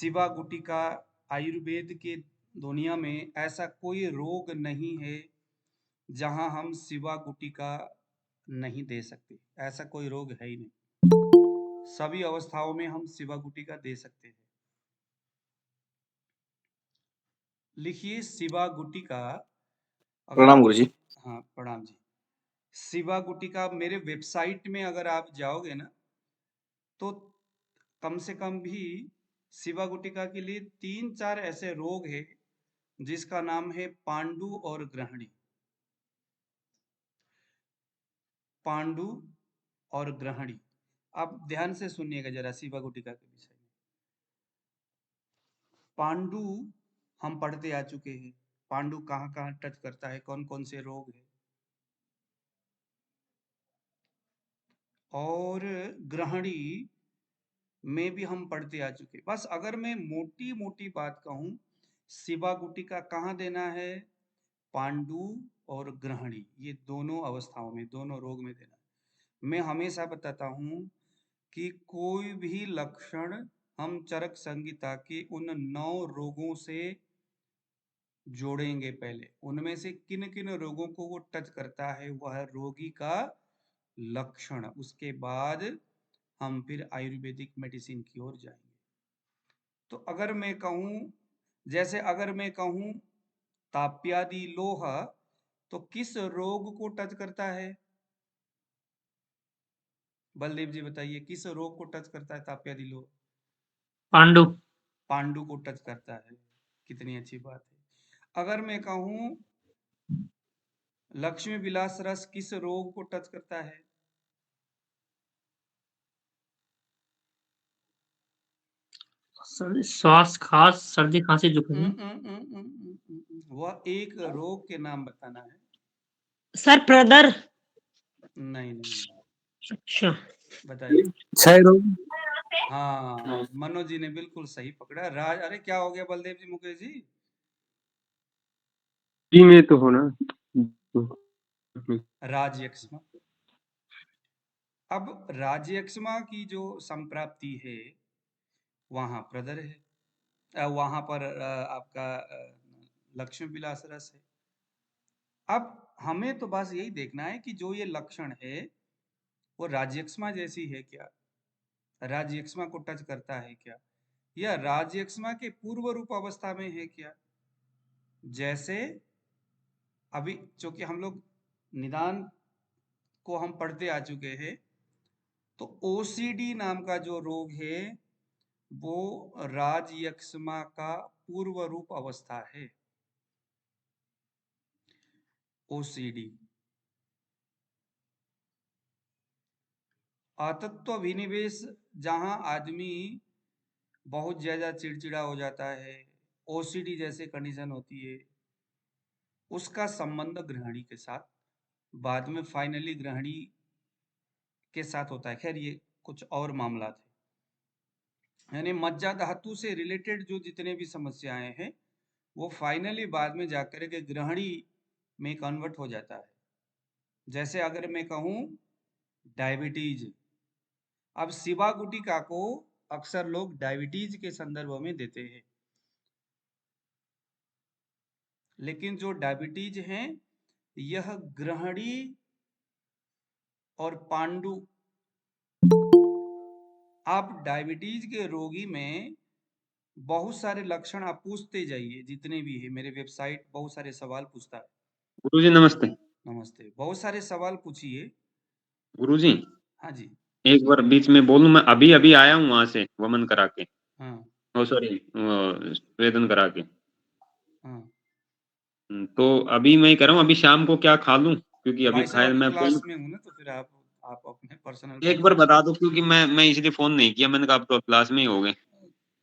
शिवा गुटिका आयुर्वेद के दुनिया में ऐसा कोई रोग नहीं है जहां हम शिवा गुटिका नहीं दे सकते। ऐसा कोई रोग है ही नहीं। सभी अवस्थाओं में हम शिवा गुटिका दे सकते हैं। लिखिए शिवा गुटिका। अगर प्रणाम आप गुरुजी। हाँ, प्रणाम जी। शिवा गुटिका मेरे वेबसाइट में अगर आप जाओगे ना तो कम से कम भी शिवा गुटिका के लिए 3-4 ऐसे रोग हैं जिसका नाम है पांडु और ग्रहणी। पांडु और ग्रहणी। आप ध्यान से सुनिएगा जरा शिवा गुटिका के विषय में। पांडु हम पढ़ते आ चुके हैं। पांडु कहाँ कहाँ टच करता है, कौन कौन से रोग है। और ग्रहणी में भी हम पढ़ते आ चुके। बस अगर मैं मोटी मोटी बात कहूं, शिवा गुटिका कहाँ देना है? पांडु और ग्रहणी, ये दोनों अवस्थाओं में, दोनों रोग में देना है। मैं हमेशा बताता हूं कि कोई भी लक्षण हम चरक संहिता के उन 9 रोगों से जोड़ेंगे। पहले उनमें से किन किन रोगों को वो टच करता है, वह रोगी का लक्षण। उसके बाद हम फिर आयुर्वेदिक मेडिसिन की ओर जाएंगे। तो अगर मैं कहूं, जैसे अगर मैं कहूं ताप्यादि लोह, तो किस रोग को टच करता है? बलदेव जी बताइए, किस रोग को टच करता है ताप्यादि लोह? पांडु। पांडु को टच करता है। कितनी अच्छी बात है। अगर मैं कहूं लक्ष्मी विलास रस किस रोग को टच करता है? श्वास, खास, सर्दी, खांसी, जुकाम। वह एक रोग के नाम बताना है। सर प्रदर। नहीं नहीं, अच्छा, बताइए। क्षय रोग। हाँ, मनोज जी ने बिल्कुल सही पकड़ा। राज, अरे क्या हो गया बलदेव जी, मुकेश जी? जी में तो होना। राजयक्ष्मा। अब राजयक्ष्मा की जो संप्राप्ति है वहां प्रदर है, वहां पर आपका लक्ष्मी विलास रस है। अब हमें तो बस यही देखना है कि जो ये लक्षण है वो राजयक्ष्मा जैसी है क्या, राजयक्ष्मा को टच करता है क्या, या राजयक्ष्मा के पूर्व रूप अवस्था में है क्या। जैसे अभी चूंकि हम लोग निदान को हम पढ़ते आ चुके हैं, तो ओसीडी नाम का जो रोग है वो राजयक्ष्मा का पूर्व रूप अवस्था है। ओसीडी अतत्व अभिनिवेश, जहां आदमी बहुत ज्यादा चिड़चिड़ा हो जाता है, ओसीडी जैसे कंडीशन होती है, उसका संबंध ग्रहणी के साथ बाद में फाइनली ग्रहणी के साथ होता है। खैर ये कुछ और मामला थे, यानी मज्जा धातु से रिलेटेड जो जितने भी समस्याएं हैं वो फाइनली बाद में जाकर के ग्रहणी में कन्वर्ट हो जाता है। जैसे अगर मैं कहूं डायबिटीज, अब शिवा गुटिका को अक्सर लोग डायबिटीज के संदर्भ में देते हैं, लेकिन जो डायबिटीज है यह ग्रहणी और पांडु। आप डायबिटीज के रोगी में बहुत सारे लक्षण आप पूछते जाइए, जितने भी है, मेरे वेबसाइट बहुत सारे सवाल पूछता है। गुरुजी नमस्ते। नमस्ते, बहुत सारे सवाल पूछिए। गुरुजी हाँ जी। एक बार बीच में बोलूं, मैं अभी अभी आया हूँ वहां से वमन करा के। हाँ ओ सॉरी, वेदन करा के। हाँ। तो अभी मैं कह रहा हूँ, अभी शाम को क्या खा लूं, क्योंकि अभी भाई साहब खाया अभी मैं क्लास में हूँ ना, तो फिर आप अपने पर्सनल एक बार बता दो, क्योंकि मैं इसलिए फोन नहीं किया, मैंने कहा आप तो क्लास में ही हो गए।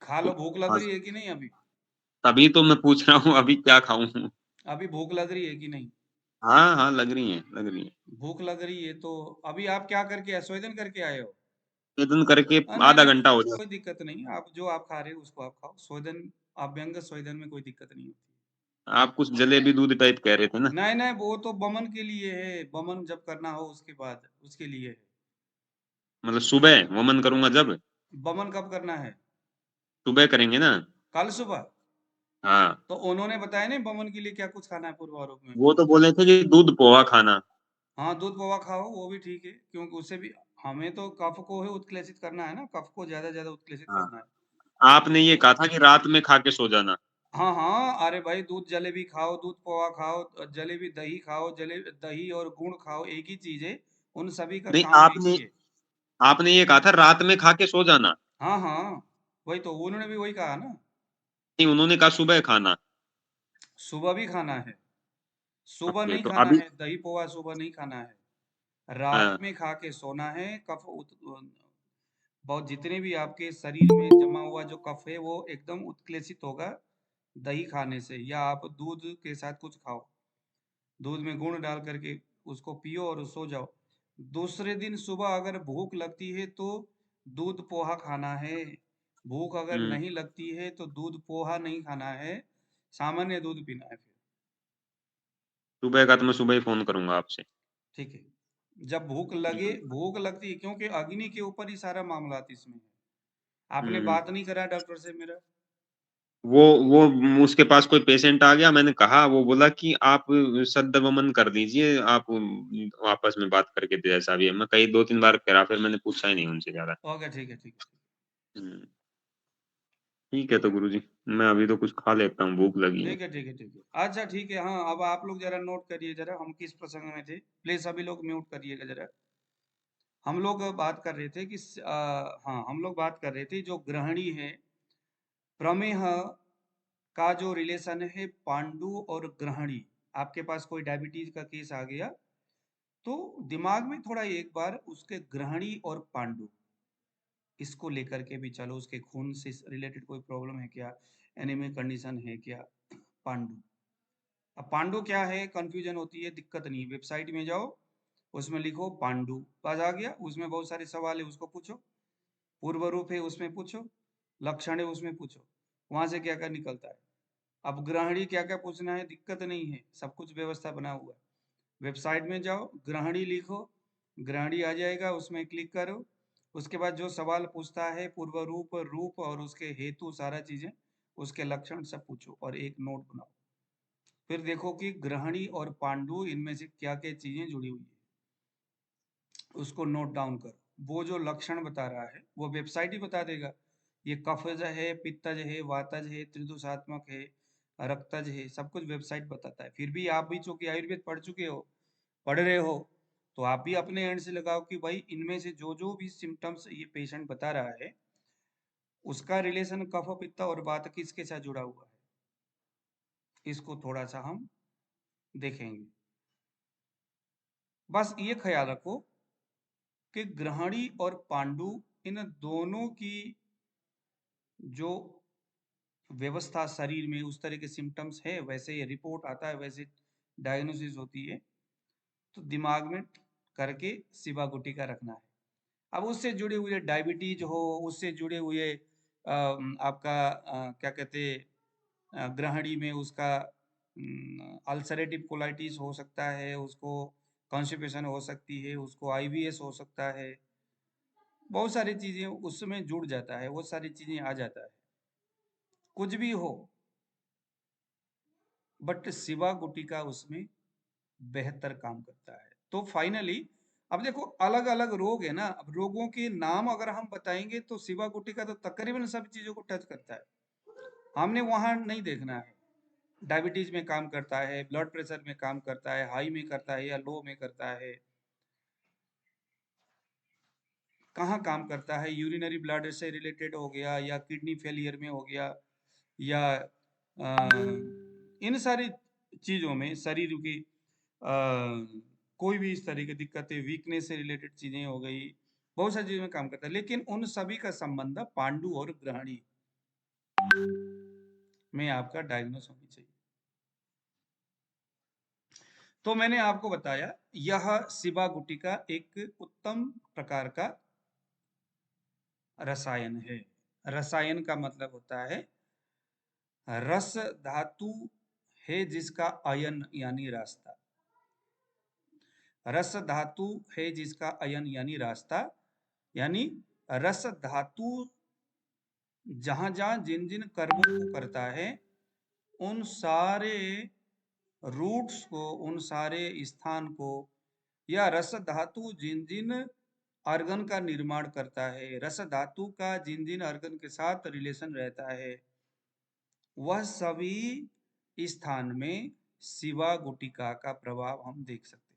खा लो। भूख लग हाँ, रही है कि नहीं अभी? तभी तो मैं पूछ रहा हूँ अभी क्या खाऊं। अभी भूख लग रही है कि नहीं? हाँ हाँ, लग रही है, लग रही है। भूख लग रही है तो अभी आप क्या करके आए, स्वेदन करके आए हो? वेदन करके नहीं आधा नहीं, घंटा हो जाए। कोई दिक्कत नहीं, आप जो आप खा रहे हो उसको आप खाओ। स्वेदन, अभ्यंग स्वेदन में कोई दिक्कत नहीं होती। आप कुछ जलेबी दूध टाइप कह रहे थे ना? नहीं नहीं, वो तो बमन के लिए है, बमन जब करना हो उसके बाद उसके लिए है। मतलब सुबह वमन करूंगा जब? बमन कब करना है? सुबह करेंगे ना? कल सुबह? हाँ। तो उन्होंने बताया नहीं बमन के लिए क्या कुछ खाना है पूर्व आरोप में? वो तो बोले थे कि दूध पोहा खाना। हाँ, दूध पोहा खाओ, वो भी ठीक है, क्योंकि उससे भी हमें तो कफ को ही उत्क्लेशित करना है ना, कफ को ज़्यादा उत्क्लेशित हाँ। करना है। आपने ये कहा था कि रात में खा के सो जाना। हाँ, हाँ, अरे भाई दूध जलेबी खाओ, दूध पोहा खाओ, जलेबी दही खाओ, दही और गुड़ खाओ, एक ही चीज़ है, उन सभी का नहीं, काम एक आपने ही है। आपने ये कहा था रात में खा के सो जाना। हाँ, हाँ, वही तो उन्होंने भी वही कहा ना, नहीं, उन्होंने कहा सुबह खाना। सुबह भी खाना है, सुबह ओके, नहीं तो खाना अभी है, दही पोहा सुबह नहीं खाना है, रात हाँ। में खा के सोना है, बहुत जितने भी आपके शरीर में जमा हुआ जो कफ है वो एकदम उत्क्लेशित होगा दही खाने से, या आप दूध के साथ कुछ खाओ, दूध में गुड़ डाल करके उसको पियो और सो जाओ। दूसरे दिन सुबह अगर भूख लगती है तो दूध पोहा खाना है, भूख अगर हुँ। नहीं लगती है तो दूध पोहा नहीं खाना है, सामान्य दूध पीना है फिर। सुबह का तो मैं सुबह ही फ़ोन करूँगा आपसे। ठीक है, जब भूख लगे, हुँ। भूख लगती है क्योंकि अग्नि के ऊपर ही सारा मामला इसमें है। आपने हुँ। बात नहीं करा डॉक्टर से मेरा? वो उसके पास कोई पेशेंट आ गया, मैंने कहा, वो बोला कि आप सद्दमन कर दीजिए, आप आपस में बात करके जैसा भी है। मैं कई 2-3 बार करा, फिर मैंने पूछा ही नहीं उनसे ज़्यादा। ओके, ठीक है, ठीक है। हुँ। ठीक है तो गुरुजी, मैं अभी तो कुछ खा लेता हूँ, भूख लगी है। ठीक है, ठीक है, ठीक है। अच्छा ठीक है, हाँ, अब आप लोग ज़रा नोट करिए ज़रा हम किस प्रसंग में थे। प्लीज़ सभी लोग म्यूट करिएगा ज़रा। हम लोग बात कर रहे थे कि हाँ, हम लोग बात कर रहे थे जो गृहिणी है, प्रमेह का जो रिलेशन है पांडु और गृहिणी। आपके पास कोई डायबिटीज का केस आ गया तो दिमाग में थोड़ा एक बार उसके गृहिणी और पांडु इसको लेकर के भी चलो, उसके खून से रिलेटेड कोई प्रॉब्लम है क्या, एनीमिक कंडीशन है क्या, पांडु। अब पांडु क्या है, कंफ्यूजन होती है, दिक्कत नहीं, वेबसाइट में जाओ, उसमें लिखो पांडु, बस आ गया, उसमें बहुत सारे सवाल है उसको पूछो, पूर्व रूप है उसमें पूछो, लक्षण है उसमें पूछो, वहां से क्या क्या निकलता है। अब गृहिणी क्या क्या पूछना है, दिक्कत नहीं है, सब कुछ व्यवस्था बना हुआ है। वेबसाइट में जाओ, गृहिणी लिखो, गृहिणी आ जाएगा, उसमें क्लिक करो, उसके बाद जो सवाल पूछता है पूर्व रूप, रूप और उसके हेतु सारा चीजें, उसके लक्षण सब पूछो और एक नोट बनाओ। फिर देखो कि गृहिणी और पांडु इनमें से क्या क्या चीजें जुड़ी हुई है, उसको नोट डाउन करो। वो जो लक्षण बता रहा है वो वेबसाइट ही बता देगा, ये कफज है, पित्तज है, वातज है, त्रिदोषात्मक है, रक्तज है, सब कुछ वेबसाइट बताता है। फिर भी आप भी चूंकि आयुर्वेद पढ़ चुके हो, पढ़ रहे हो, तो आप भी अपने एंड से लगाओ कि भाई इनमें से जो जो भी सिम्टम्स ये पेशेंट बता रहा है उसका रिलेशन कफ पित्त और वात किसके साथ जुड़ा हुआ है, इसको थोड़ा सा हम देखेंगे। बस ये ख्याल रखो कि गृहिणी और पांडु इन दोनों की जो व्यवस्था शरीर में उस तरह के सिम्टम्स है, वैसे ये रिपोर्ट आता है, वैसे डायग्नोसिस होती है, तो दिमाग में करके सिवा गुटिका रखना है। अब उससे जुड़े हुए डायबिटीज हो, उससे जुड़े हुए आपका क्या कहते गृहिणी में उसका अल्सरेटिव कोलाइटिस हो सकता है, उसको कॉन्स्टिपेशन हो सकती है, उसको आईबीएस हो सकता है, बहुत सारी चीजें उसमें जुड़ जाता है, वो सारी चीजें आ जाता है, कुछ भी हो, बट शिवा गुटिका उसमें बेहतर काम करता है। तो फाइनली अब देखो अलग अलग रोग है ना, अब रोगों के नाम अगर हम बताएंगे तो शिवा गुटिका तो तकरीबन सब चीजों को टच करता है, हमने वहां नहीं देखना है। डायबिटीज में काम करता है, ब्लड प्रेशर में काम करता है, हाई में करता है या लो में करता है, कहाँ काम करता है, यूरिनरी ब्लड से रिलेटेड हो गया या किडनी फेलियर में हो गया, या इन सारी चीज़ों में शरीर की कोई भी इस तरह की दिक्कतें, वीकनेस से रिलेटेड चीज़ें हो गई, बहुत सारी चीज़ों में काम करता है, लेकिन उन सभी का संबंध पांडु और गृहिणी में आपका डायग्नोस होनी चाहिए। तो मैंने आपको बताया यह शिवा गुटिका एक उत्तम प्रकार का रसायन है। रसायन का मतलब होता है रस धातु है जिसका अयन यानी रास्ता, रस धातु है जिसका अयन यानी रास्ता, यानी रस धातु जहां जहां जिन जिन कर्मों को करता है उन सारे रूट्स को, उन सारे स्थान को, या रस धातु जिन जिन अर्गन का निर्माण करता है, रस धातु का जिन जिन अर्गन के साथ रिलेशन रहता है, वह सभी स्थान में शिवा गुटिका का प्रभाव हम देख सकते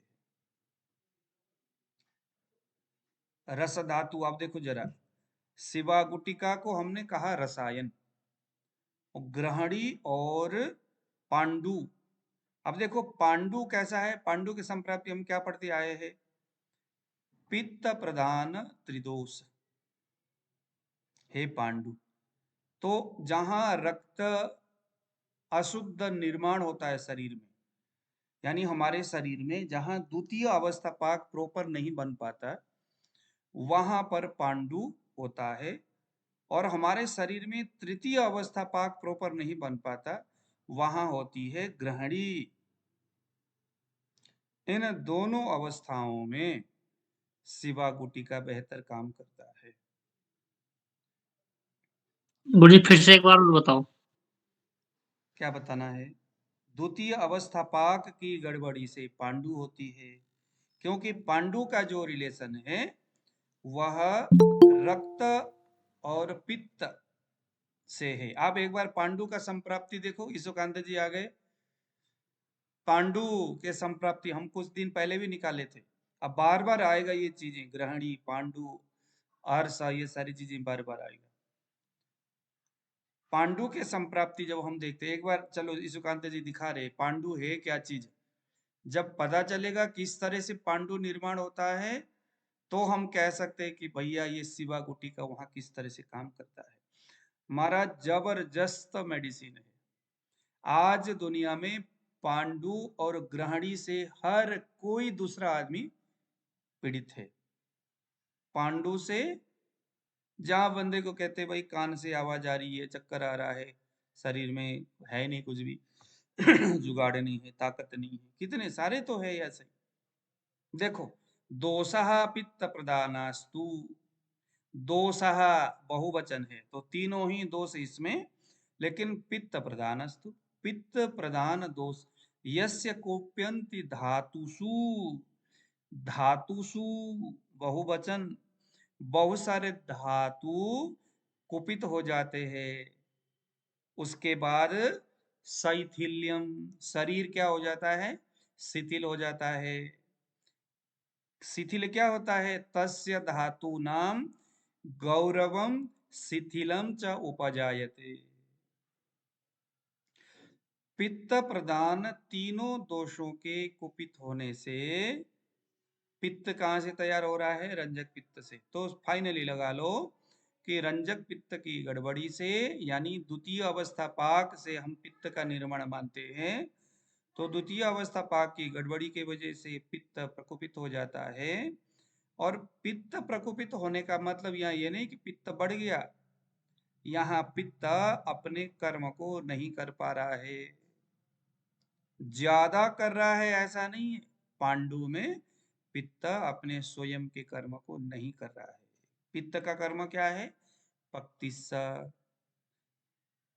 हैं। रस धातु आप देखो जरा, शिवा गुटिका को हमने कहा रसायन, ग्रहणी और पांडु। अब देखो पांडु कैसा है, पांडु की संप्राप्ति हम क्या पढ़ते आए हैं, पित्त प्रधान त्रिदोष हे पांडु। तो जहां रक्त अशुद्ध निर्माण होता है शरीर में, यानी हमारे शरीर में जहां द्वितीय अवस्था पाक प्रॉपर नहीं बन पाता, वहां पर पांडु होता है। और हमारे शरीर में तृतीय अवस्था पाक प्रॉपर नहीं बन पाता, वहां होती है ग्रहणी। इन दोनों अवस्थाओं में शिवा गुटिका बेहतर काम करता है। गुरुजी फिर से एक बार और बताओ। क्या बताना है, द्वितीय अवस्था पाक की गड़बड़ी से पांडु होती है, क्योंकि पांडु का जो रिलेशन है वह रक्त और पित्त से है। आप एक बार पांडु का संप्राप्ति देखो, ईशोकांत जी आ गए। पांडु के संप्राप्ति हम कुछ दिन पहले भी निकाले थे, अब बार बार आएगा ये चीजें, ग्रहणी, पांडु, अर्सा, ये सारी चीजें बार बार आएगा। पांडु के संप्राप्ति जब हम देखते हैं, एक बार चलो ईशुकांत जी दिखा रहे पांडु है क्या चीज। जब पता चलेगा किस तरह से पांडु निर्माण होता है, तो हम कह सकते हैं कि भैया ये शिवा गुटिका वहां किस तरह से काम करता है। हमारा जबरदस्त मेडिसिन है। आज दुनिया में पांडु और ग्रहणी से हर कोई दूसरा आदमी पीड़ित है। पांडु से जहां बंदे को कहते भाई कान से आवाज आ रही है, चक्कर आ रहा है, शरीर में है नहीं कुछ भी जुगाड़ नहीं है, ताकत नहीं है, कितने सारे तो है ऐसे। देखो, दोषः पित्त प्रधानास्तु, दोषः बहुवचन है तो तीनों ही दोष इसमें, लेकिन पित्त प्रधानस्तु, पित्त प्रधान दोष, यस्य कोप्यन्ति धातुषु, धातुषु बहुवचन, बहुत सारे धातु कुपित हो जाते हैं। उसके बाद शैथिल्यम, शरीर क्या हो जाता है, शिथिल हो जाता है। शिथिल क्या होता है, तस्य धातु नाम गौरवम शिथिलम च उपजायते। पित्त प्रधान तीनों दोषों के कुपित होने से, पित्त कहां से तैयार हो रहा है, रंजक पित्त से। तो फाइनली लगा लो कि रंजक पित्त की गड़बड़ी से, यानी द्वितीय अवस्था पाक से हम पित्त का निर्माण मानते हैं, तो द्वितीय अवस्था पाक की गड़बड़ी की वजह से पित्त प्रकोपित हो जाता है। और पित्त प्रकोपित होने का मतलब यहाँ ये नहीं कि पित्त बढ़ गया, यहाँ पित्त अपने कर्म को नहीं कर पा रहा है, ज्यादा कर रहा है ऐसा नहीं है। पांडु में पित्त अपने स्वयं के कर्म को नहीं कर रहा है। पित्त का कर्म क्या है, पक्तिस्सा,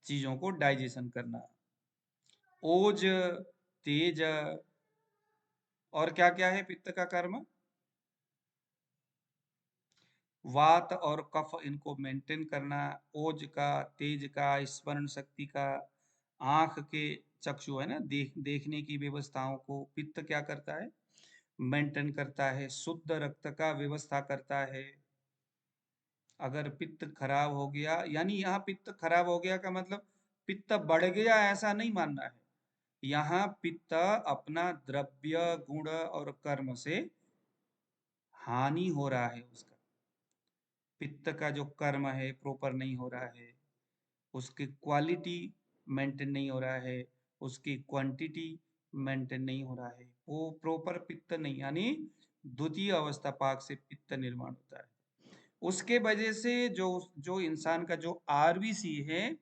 चीजों को डाइजेशन करना, ओज, तेज, और क्या क्या है पित्त का कर्म, वात और कफ इनको मेंटेन करना, ओज का, तेज का, स्मरण शक्ति का, आंख के चक्षु है ना, देखने की व्यवस्थाओं को पित्त क्या करता है, मेंटेन करता है। शुद्ध रक्त का व्यवस्था करता है। अगर पित्त खराब हो गया, यानी यहाँ पित्त खराब हो गया का मतलब पित्त बढ़ गया ऐसा नहीं मानना है। यहाँ पित्त अपना द्रव्य, गुण और कर्म से हानि हो रहा है उसका। पित्त का जो कर्म है प्रॉपर नहीं हो रहा है, उसकी क्वालिटी मेंटेन नहीं हो रहा है, उसकी क्वांटिटी मेंटेन नहीं हो रहा है, वो प्रॉपर पित्त नहीं, यानी द्वितीय अवस्था पाक से पित्त निर्माण होता है। उसके वजह से जो जो इंसान का जो आरबीसी है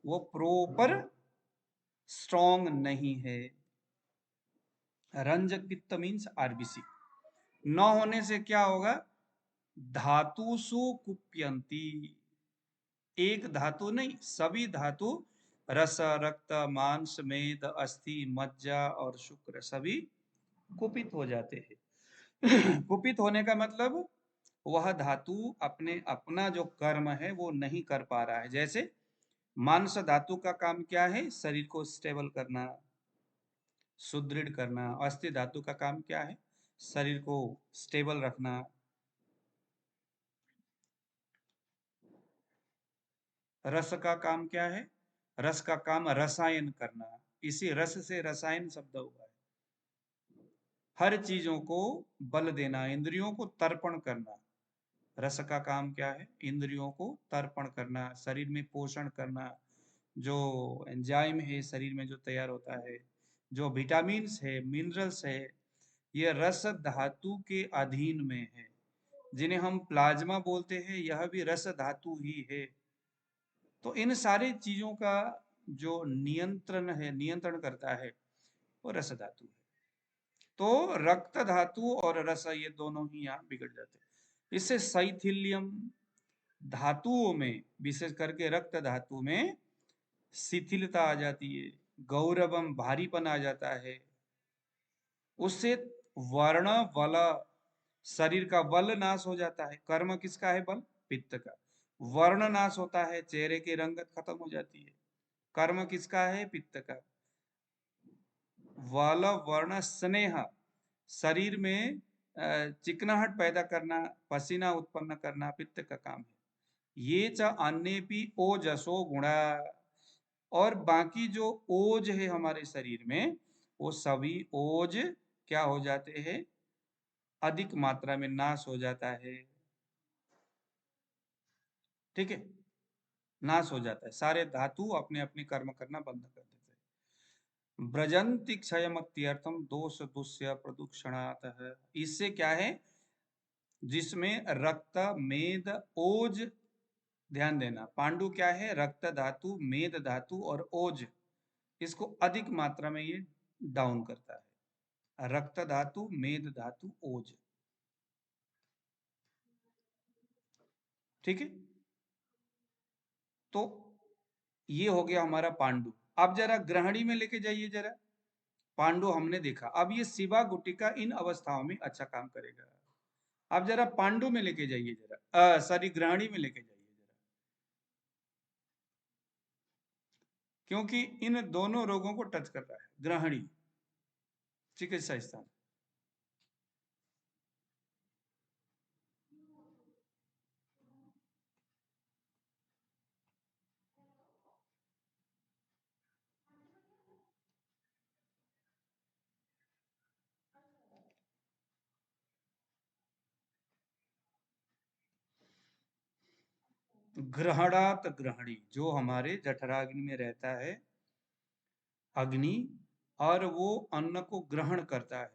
वो प्रॉपर स्ट्रॉन्ग नहीं है। रंजक पित्त मीन्स आरबीसी न होने से क्या होगा, धातुषु कुप्यंती, एक धातु नहीं, सभी धातु रस, रक्त, मांस, मेद, अस्थि, मज्जा और शुक्र सभी कुपित हो जाते हैं। कुपित होने का मतलब वह धातु अपने अपना जो कर्म है वो नहीं कर पा रहा है। जैसे मांस धातु का काम क्या है? शरीर को स्टेबल करना, सुदृढ़ करना। अस्थि धातु का काम क्या है? शरीर को स्टेबल रखना। रस का काम क्या है? रस का काम रसायन करना, इसी रस से रसायन शब्द हुआ है। हर चीजों को बल देना, इंद्रियों को तर्पण करना। रस का काम क्या है? इंद्रियों को तर्पण करना, शरीर में पोषण करना। जो एंजाइम है शरीर में जो तैयार होता है, जो विटामिन्स है, मिनरल्स है, ये रस धातु के अधीन में है। जिन्हें हम प्लाज्मा बोलते हैं, यह भी रस धातु ही है। तो इन सारी चीजों का जो नियंत्रण करता है, वो रस धातु है। तो रक्त धातु और रस ये दोनों ही यहाँ बिगड़ जाते हैं। इससे शैथिल्यम, धातुओं में विशेष करके रक्त धातु में शिथिलता आ जाती है, गौरवम भारीपन आ जाता है। उससे वर्ण बल, शरीर का बल नाश हो जाता है। कर्म किसका है? बल, पित्त का। वर्ण नाश होता है, चेहरे की रंगत खत्म हो जाती है। कर्म किसका है? पित्त का। वल वर्ण स्नेह, शरीर में चिकनाहट पैदा करना, पसीना उत्पन्न करना पित्त का काम है। ये च अन्येपि ओजसो गुणा, और बाकी जो ओज है हमारे शरीर में, वो सभी ओज क्या हो जाते हैं? अधिक मात्रा में नाश हो जाता है। ठीक है, नाश हो जाता है। सारे धातु अपने अपने कर्म करना बंद कर देते हैं। ब्रजंति क्षयमत्यर्थम दोष दुष्य प्रदूषणातः, इससे क्या है? जिसमें रक्त, मेद, ओज, ध्यान देना, पांडु क्या है? रक्त धातु, मेद धातु और ओज, इसको अधिक मात्रा में ये डाउन करता है। रक्त धातु, मेद धातु, ओज। ठीक है, तो ये हो गया हमारा पांडु। अब जरा ग्रहणी में लेके जाइए जरा। पांडु हमने देखा, अब ये शिवा गुटिका इन अवस्थाओं में अच्छा काम करेगा। अब जरा पांडु में लेके जाइए जरा, सॉरी ग्रहणी में लेके जाइए जरा, क्योंकि इन दोनों रोगों को टच कर रहा है ग्रहणी चिकित्सा स्थान। ग्रहणात ग्रहणी, जो हमारे जठराग्नि में रहता है अग्नि, और वो अन्न को ग्रहण करता है,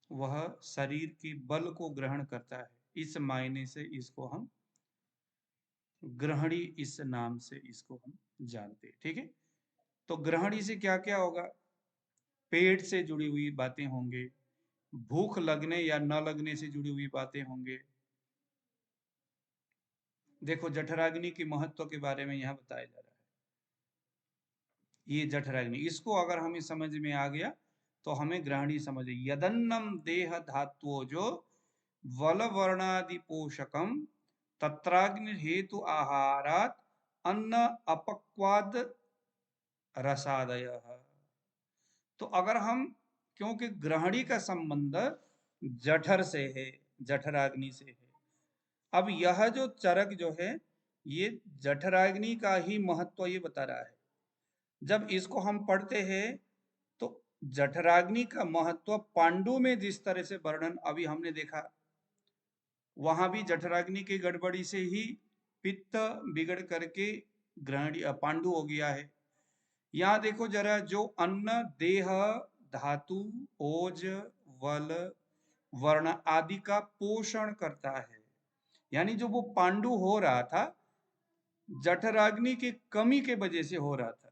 वह शरीर के बल को ग्रहण करता है। इस मायने से इसको हम ग्रहणी, इस नाम से इसको हम जानते हैं। ठीक है, तो ग्रहणी से क्या क्या होगा? पेट से जुड़ी हुई बातें होंगे, भूख लगने या न लगने से जुड़ी हुई बातें होंगे। देखो जठराग्नि के महत्व के बारे में यहाँ बताया जा रहा है। ये जठराग्नि, इसको अगर हमें समझ में आ गया तो हमें ग्रहणी समझ। यदन्नम देह धात्वो जो वल वर्णादि पोषकम तत्राग्नि हेतु आहारात अन्न अपक्वाद रसादय। तो अगर हम, क्योंकि ग्रहणी का संबंध जठर से है, जठराग्नि से है। अब यह जो चरक जो है, ये जठराग्नि का ही महत्व ये बता रहा है। जब इसको हम पढ़ते हैं तो जठराग्नि का महत्व पांडु में जिस तरह से वर्णन अभी हमने देखा, वहां भी जठराग्नि की गड़बड़ी से ही पित्त बिगड़ करके ग्रहणी पांडु हो गया है। यहाँ देखो जरा, जो अन्न देह धातु ओज वल वर्ण आदि का पोषण करता है, यानी जो वो पांडु हो रहा था जठराग्नि की कमी के वजह से हो रहा था।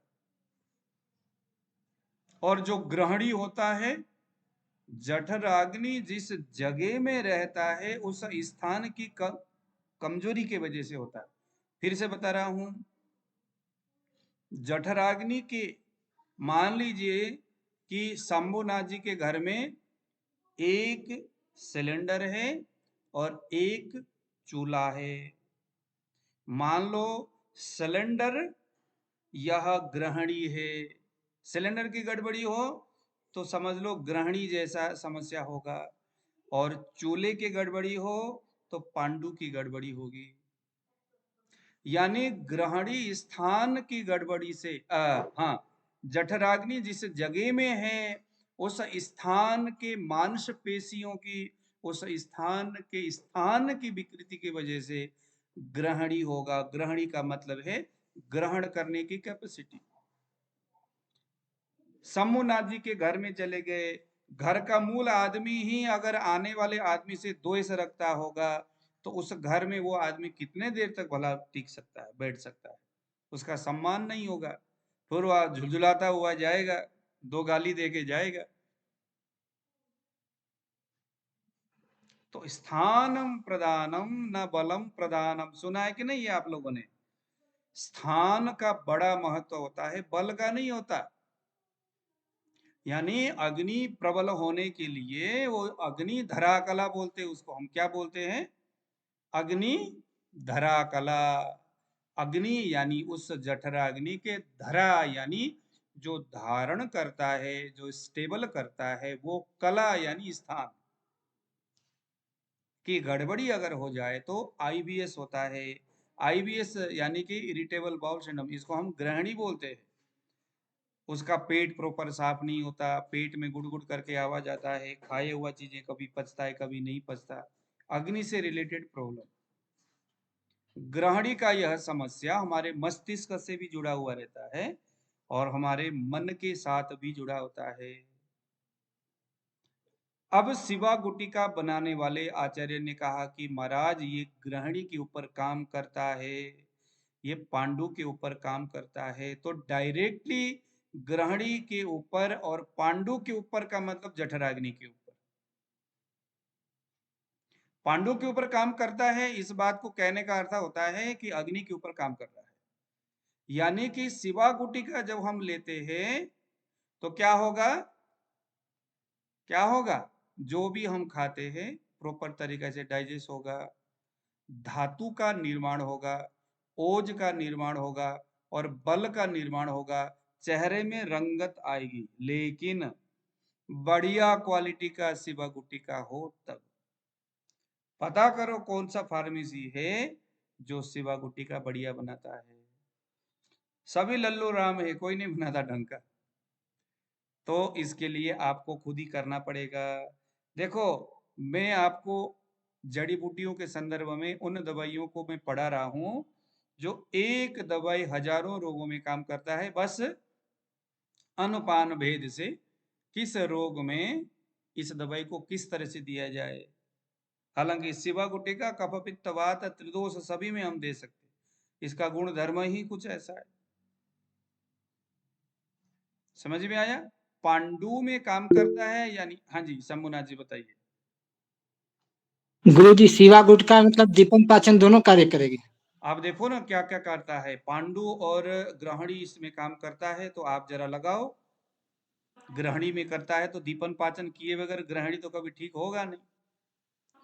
और जो ग्रहणी होता है, जठराग्नि जिस जगह में रहता है उस स्थान की कमजोरी के वजह से होता है। फिर से बता रहा हूं, जठराग्नि के, मान लीजिए कि शंभुनाथ जी के घर में एक सिलेंडर है और एक चूल्हा है। मान लो सिलेंडर यह ग्रहणी है, सिलेंडर की गड़बड़ी हो तो समझ लो ग्रहणी जैसा समस्या होगा, और चूल्हे की गड़बड़ी हो तो पांडु की गड़बड़ी होगी। यानी ग्रहणी स्थान की गड़बड़ी से हाँ, जठराग्नि जिस जगह में है उस स्थान के मांसपेशियों की, उस स्थान की विकृति की वजह से ग्रहणी होगा। ग्रहणी का मतलब है ग्रहण करने की कैपेसिटी। शंभुनाथ जी के घर में चले गए, घर का मूल आदमी ही अगर आने वाले आदमी से द्वेष रखता होगा तो उस घर में वो आदमी कितने देर तक भला टिक सकता है, बैठ सकता है? उसका सम्मान नहीं होगा, फिर वह झुलझुलाता हुआ जाएगा, दो गाली दे के जाएगा। तो स्थानम प्रदानम न बलम प्रदानम, सुना है कि नहीं ये आप लोगों ने? स्थान का बड़ा महत्व होता है, बल का नहीं होता। यानी अग्नि प्रबल होने के लिए वो अग्नि धराकला बोलते हैं उसको। हम क्या बोलते हैं? अग्नि धराकला। अग्नि यानी उस जठराग्नि के धरा यानी जो धारण करता है, जो स्टेबल करता है, वो कला यानी स्थान की गड़बड़ी अगर हो जाए तो आईबीएस होता है। आईबीएस यानी कि इरिटेबल बाउल सिंड्रोम, इसको हम ग्रहणी बोलते हैं। उसका पेट प्रॉपर साफ नहीं होता, पेट में गुड़गुड़ करके आवाज आता है, खाए हुआ चीजें कभी पचता है कभी नहीं पचता। अग्नि से रिलेटेड प्रॉब्लम। ग्रहणी का यह समस्या हमारे मस्तिष्क से भी जुड़ा हुआ रहता है और हमारे मन के साथ भी जुड़ा होता है। अब शिवा गुटिका बनाने वाले आचार्य ने कहा कि महाराज ये ग्रहणी के ऊपर काम करता है, ये पांडु के ऊपर काम करता है, तो डायरेक्टली ग्रहणी के ऊपर और पांडु के ऊपर का मतलब जठराग्नि के ऊपर। पांडु के ऊपर काम करता है, इस बात को कहने का अर्थ होता है कि अग्नि के ऊपर काम कर रहा है। यानी कि शिवा गुटिका जब हम लेते हैं तो क्या होगा? क्या होगा? जो भी हम खाते हैं प्रॉपर तरीके से डाइजेस्ट होगा, धातु का निर्माण होगा, ओज का निर्माण होगा और बल का निर्माण होगा, चेहरे में रंगत आएगी। लेकिन बढ़िया क्वालिटी का शिवा गुटिका हो तब। पता करो कौन सा फार्मेसी है जो शिवा गुटिका बढ़िया बनाता है। सभी लल्लू राम है, कोई नहीं बनाता ढंग का। तो इसके लिए आपको खुद ही करना पड़ेगा। देखो, मैं आपको जड़ी बूटियों के संदर्भ में उन दवाइयों को मैं पढ़ा रहा हूं जो एक दवाई हजारों रोगों में काम करता है। बस अनुपान भेद से किस रोग में इस दवाई को किस तरह से दिया जाए। हालांकि शिवा गुटिका कफ पित्त वात त्रिदोष सभी में हम दे सकते हैं, इसका गुण धर्म ही कुछ ऐसा है। समझ में आया? पांडु में काम करता है यानी, हाँ जी शंभुनाथ जी बताइए। गुरु जी शिवा गुटका मतलब दीपन पाचन दोनों कार्य करेगी। आप देखो ना क्या क्या करता है। पांडु और ग्रहणी इसमें काम करता है, तो आप जरा लगाओ। ग्रहणी में करता है तो दीपन पाचन किए बगैर ग्रहणी तो कभी ठीक होगा नहीं।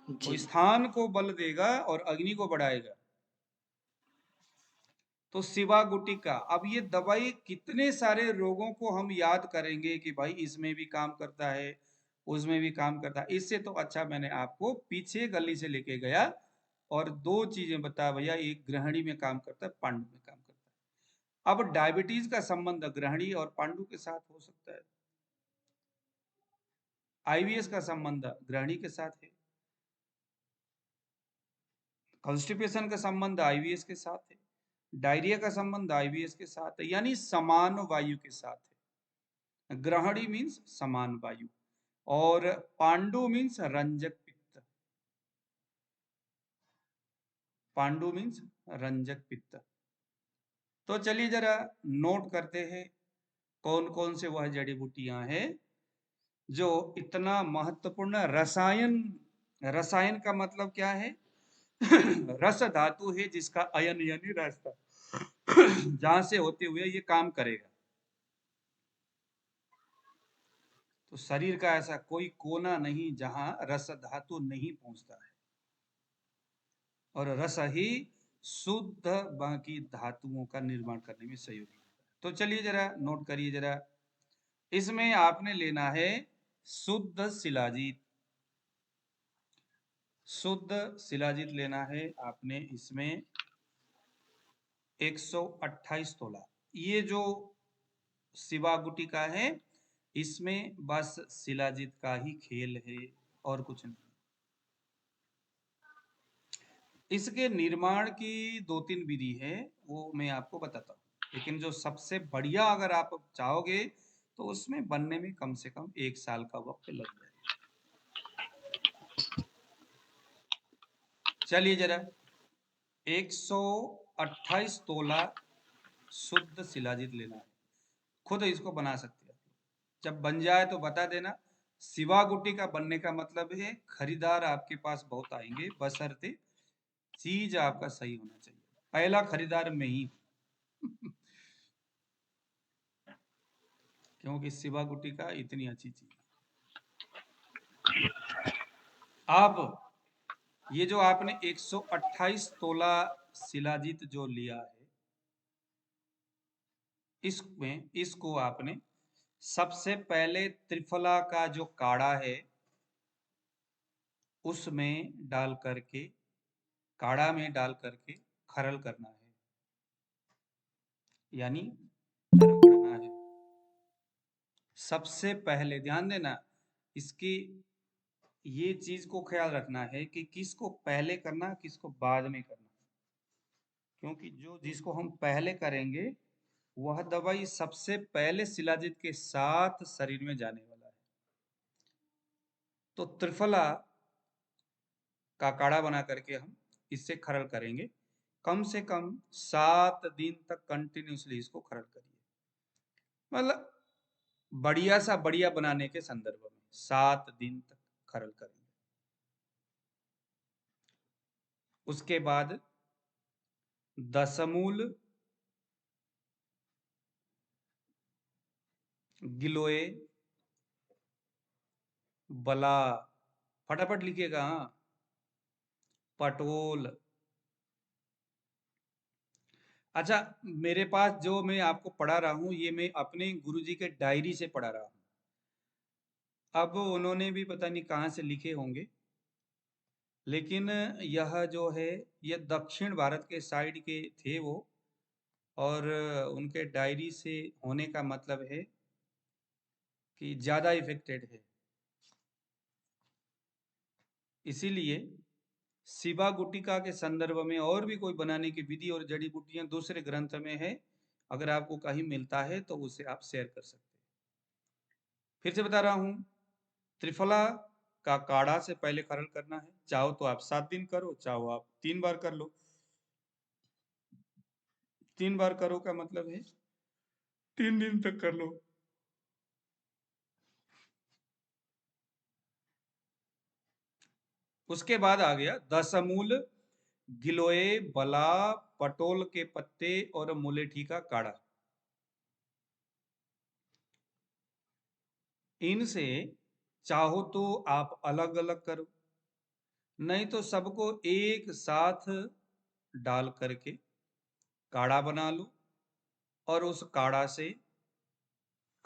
वो स्थान को बल देगा और अग्नि को बढ़ाएगा। तो शिवा गुटिका, अब ये दवाई कितने सारे रोगों को हम याद करेंगे कि भाई इसमें भी काम करता है, उसमें भी काम करता है। इससे तो अच्छा मैंने आपको पीछे गली से लेके गया और दो चीजें बताया, भैया एक ग्रहणी में काम करता है, पांडु में काम करता है। अब डायबिटीज का संबंध ग्रहणी और पांडु के साथ हो सकता है, आईबीएस का संबंध ग्रहणी के साथ है, कॉन्स्टिपेशन का संबंध आईबीएस के साथ है, डायरिया का संबंध आईबीएस के साथ है, यानी समान वायु के साथ है। ग्रहणी मीन्स समान वायु और पांडु मीन्स रंजक पित्त। पांडु मीन्स रंजक पित्त। तो चलिए जरा नोट करते हैं कौन कौन से वह जड़ी बूटियां हैं जो इतना महत्वपूर्ण रसायन, रसायन का मतलब क्या है? रस धातु है जिसका अयन यानी रास्ता जहां से होते हुए ये काम करेगा। तो शरीर का ऐसा कोई कोना नहीं जहां रस धातु नहीं पहुंचता है, और रस ही शुद्ध बाकी धातुओं का निर्माण करने में सहयोगी होता है। तो चलिए जरा नोट करिए जरा, इसमें आपने लेना है शुद्ध शिलाजीत। शुद्ध शिलाजीत लेना है आपने, इसमें 128 तोला। ये जो शिवा गुटिका है इसमें बस शिलाजीत का ही खेल है और कुछ नहीं। इसके निर्माण की 2-3 विधि है, वो मैं आपको बताता हूँ, लेकिन जो सबसे बढ़िया अगर आप चाहोगे तो उसमें बनने में कम से कम 1 साल का वक्त लग जाएगा। चलिए जरा 128 तोला शुद्ध शिलाजीत लेना है। खुद इसको बना सकते हैं, जब बन जाए तो बता देना। शिवा गुटिका बनने का मतलब है खरीदार आपके पास बहुत आएंगे, बशर्ते चीज आपका सही होना चाहिए। पहला खरीदार मैं ही क्योंकि शिवा गुटिका इतनी अच्छी चीज है। अब ये जो आपने 128 तोला शिलाजीत जो लिया है, इसमें इसको आपने सबसे पहले त्रिफला का जो काढ़ा है उसमें डाल करके, काढ़ा में डाल करके खरल करना है, यानी रगड़ना है। सबसे पहले ध्यान देना, इसकी ये चीज को ख्याल रखना है कि किसको पहले करना किसको बाद में करना, क्योंकि जो जिसको हम पहले करेंगे वह दवाई सबसे पहले शिलाजीत के साथ शरीर में जाने वाला है। तो त्रिफला का काढ़ा बना करके हम इससे खरल करेंगे, कम से कम 7 दिन तक कंटिन्यूसली इसको खरल करिए। मतलब बढ़िया सा बढ़िया बनाने के संदर्भ में 7 दिन तक खरल करेंगे। उसके बाद दशमूल, गिलोय, बला, फटाफट लिखिएगा, हाँ, पटोल। अच्छा, मेरे पास जो मैं आपको पढ़ा रहा हूं ये मैं अपने गुरुजी के डायरी से पढ़ा रहा हूं। अब उन्होंने भी पता नहीं कहाँ से लिखे होंगे, लेकिन यह जो है ये दक्षिण भारत के साइड के थे वो, और उनके डायरी से होने का मतलब है कि ज्यादा इफेक्टेड है। इसीलिए शिवा गुटिका के संदर्भ में और भी कोई बनाने की विधि और जड़ी बूटियां दूसरे ग्रंथ में है, अगर आपको कहीं मिलता है तो उसे आप शेयर कर सकते हैं। फिर से बता रहा हूं, त्रिफला का काढ़ा से पहले खरल करना है। चाहो तो आप 7 दिन करो, चाहो आप 3 बार कर लो। 3 बार करो का मतलब है 3 दिन तक कर लो। उसके बाद आ गया दशमूल, गिलोय, बला, पटोल के पत्ते और मुलेठी का काढ़ा। इनसे चाहो तो आप अलग अलग करो, नहीं तो सबको एक साथ डाल करके काढ़ा बना लो। और उस काढ़ा से,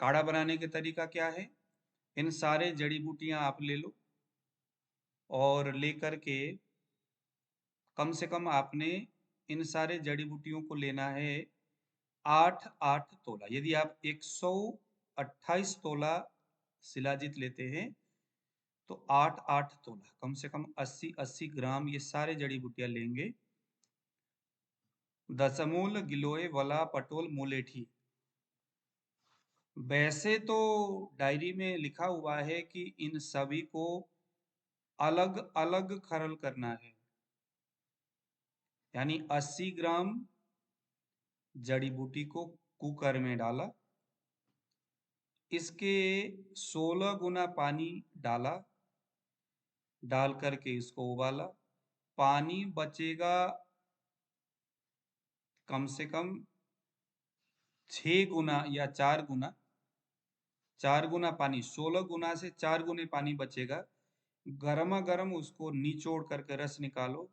काढ़ा बनाने के तरीका क्या है, इन सारे जड़ी बूटियां आप ले लो और लेकर के कम से कम आपने इन सारे जड़ी बूटियों को लेना है 8-8 तोला। यदि आप 128 तोला शिलाजीत लेते हैं तो 8-8 तोला, कम से कम 80-80 ग्राम ये सारे जड़ी बूटियां लेंगे। दशमूल, गिलोय, वला, पटोल, मुलेठी। वैसे तो डायरी में लिखा हुआ है कि इन सभी को अलग अलग खरल करना है, यानी 80 ग्राम जड़ी बूटी को कुकर में डाला, इसके 16 गुना पानी डाला, डाल करके इसको उबाला, पानी बचेगा कम से कम 6 गुना या 4 गुना, 4 गुना पानी, 16 गुना से 4 गुने पानी बचेगा। गर्मा गर्म उसको निचोड़ करके रस निकालो,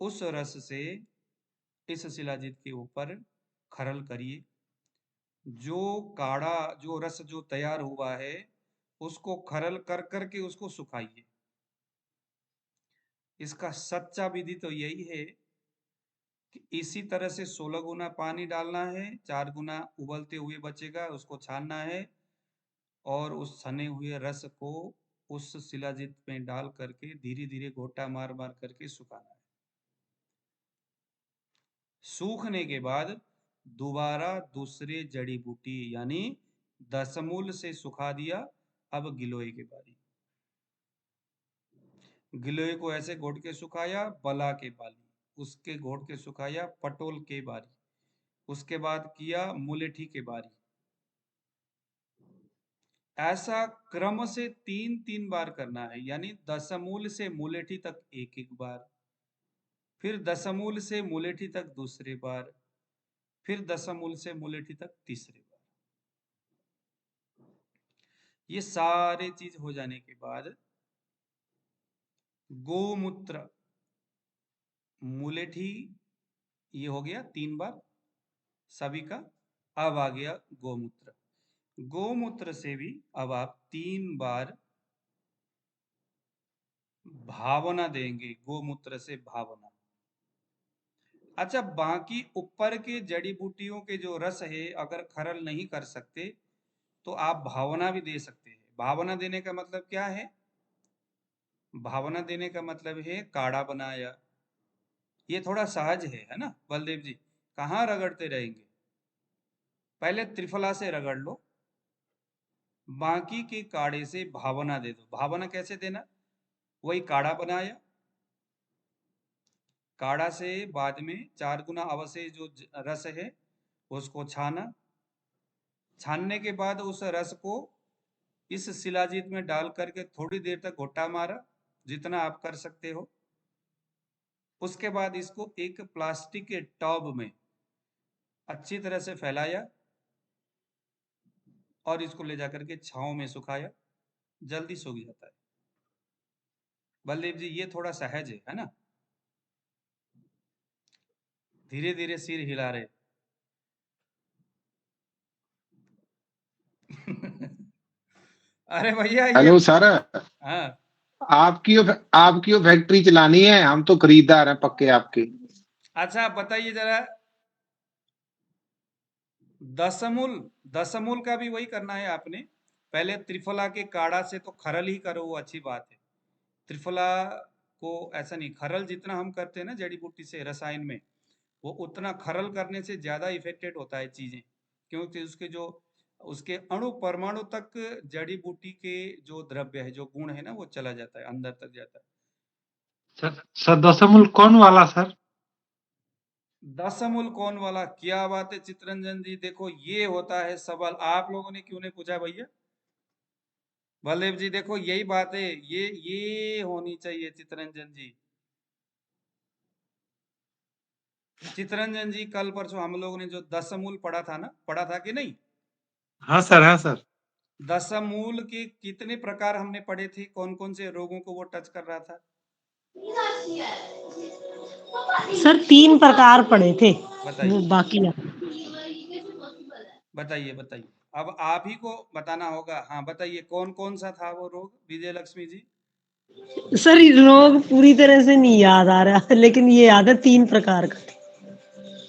उस रस से इस शिलाजीत के ऊपर खरल करिए। जो काढ़ा, जो रस जो तैयार हुआ है, उसको खरल कर करके उसको सुखाइए। इसका सच्चा विधि तो यही है कि इसी तरह से 16 गुना पानी डालना है, 4 गुना उबलते हुए बचेगा, उसको छानना है और उस छने हुए रस को उस शिलाजीत में डाल करके धीरे धीरे घोटा मार मार करके सुखाना है। सूखने के बाद दोबारा दूसरे जड़ी बूटी यानी दशमूल से सुखा दिया। अब गिलोय की बारी। गिलोय को ऐसे घोट के सुखाया, बला के बाली, उसके घोट के सुखाया, पटोल के बारी, उसके बाद किया मुलेठी के बारी। ऐसा क्रम से 3-3 बार करना है, यानी दशमूल से मुलेठी तक एक एक बार, फिर दशमूल से मुलेठी तक दूसरे बार, फिर दशमूल से मुलेठी तक तीसरे बार। ये सारे चीज हो जाने के बाद गोमूत्र, मुलेठी ये हो गया 3 बार सभी का। अब आ गया गोमूत्र। गोमूत्र से भी अब आप 3 बार भावना देंगे, गोमूत्र से भावना। अच्छा, बाकी ऊपर के जड़ी बूटियों के जो रस है अगर खरल नहीं कर सकते तो आप भावना भी दे सकते हैं। भावना देने का मतलब क्या है? भावना देने का मतलब है काढ़ा बनाया। ये थोड़ा सहज है ना बलदेव जी? कहाँ रगड़ते रहेंगे? पहले त्रिफला से रगड़ लो, बाकी के काढ़े से भावना दे दो। भावना कैसे देना? वही काढ़ा बनाया, काढ़ा से बाद में 4 गुना अवशेष जो रस है उसको छाना, छानने के बाद उस रस को इस शिलाजीत में डाल करके थोड़ी देर तक घोटा मारा, जितना आप कर सकते हो। उसके बाद इसको एक प्लास्टिक के टब में अच्छी तरह से फैलाया और इसको ले जाकर के छांव में सुखाया, जल्दी सूख जाता है। बलदेव जी ये थोड़ा सहज है ना? धीरे धीरे सिर हिला रहे। अरे भैया ये हेलो सर, हाँ आपकी वो फैक्ट्री चलानी है, हम तो खरीदार हैं पक्के आपके। अच्छा आप बताइए जरा, दशमूल, दशमूल का भी वही करना है आपने। पहले त्रिफला के काढ़ा से तो खरल ही करो, वो अच्छी बात है। त्रिफला को ऐसा नहीं, खरल जितना हम करते हैं ना जड़ी बूटी से रसायन में, वो उतना खरल करने से ज्यादा इफेक्टेड होता है चीजें, क्योंकि उसके जो उसके अणु परमाणु तक जड़ी बूटी के जो द्रव्य है, जो गुण है ना, वो चला जाता है, अंदर तक जाता है। सर दशमूल कौन वाला सर? दशमूल कौन वाला? क्या बात है चितरंजन जी, देखो ये होता है सवाल। आप लोगों ने क्यों नहीं पूछा भैया? बलदेव जी देखो यही बात है, ये होनी चाहिए चितरंजन जी। चितरंजन जी कल परसों हम लोगों ने जो दशमूल पढ़ा था ना, पढ़ा था कि नहीं? हाँ सर, हाँ सर। दशमूल के कितने प्रकार हमने पढ़े थे? कौन कौन से रोगों को वो टच कर रहा था? सर 3 प्रकार पढ़े थे, वो बताइए बाकी है। बताइए बताइए। अब आप ही को बताना होगा। हाँ बताइए, कौन कौन सा था वो रोग विजय लक्ष्मी जी? सर रोग पूरी तरह से नहीं याद आ रहा, लेकिन ये याद है 3 प्रकार का।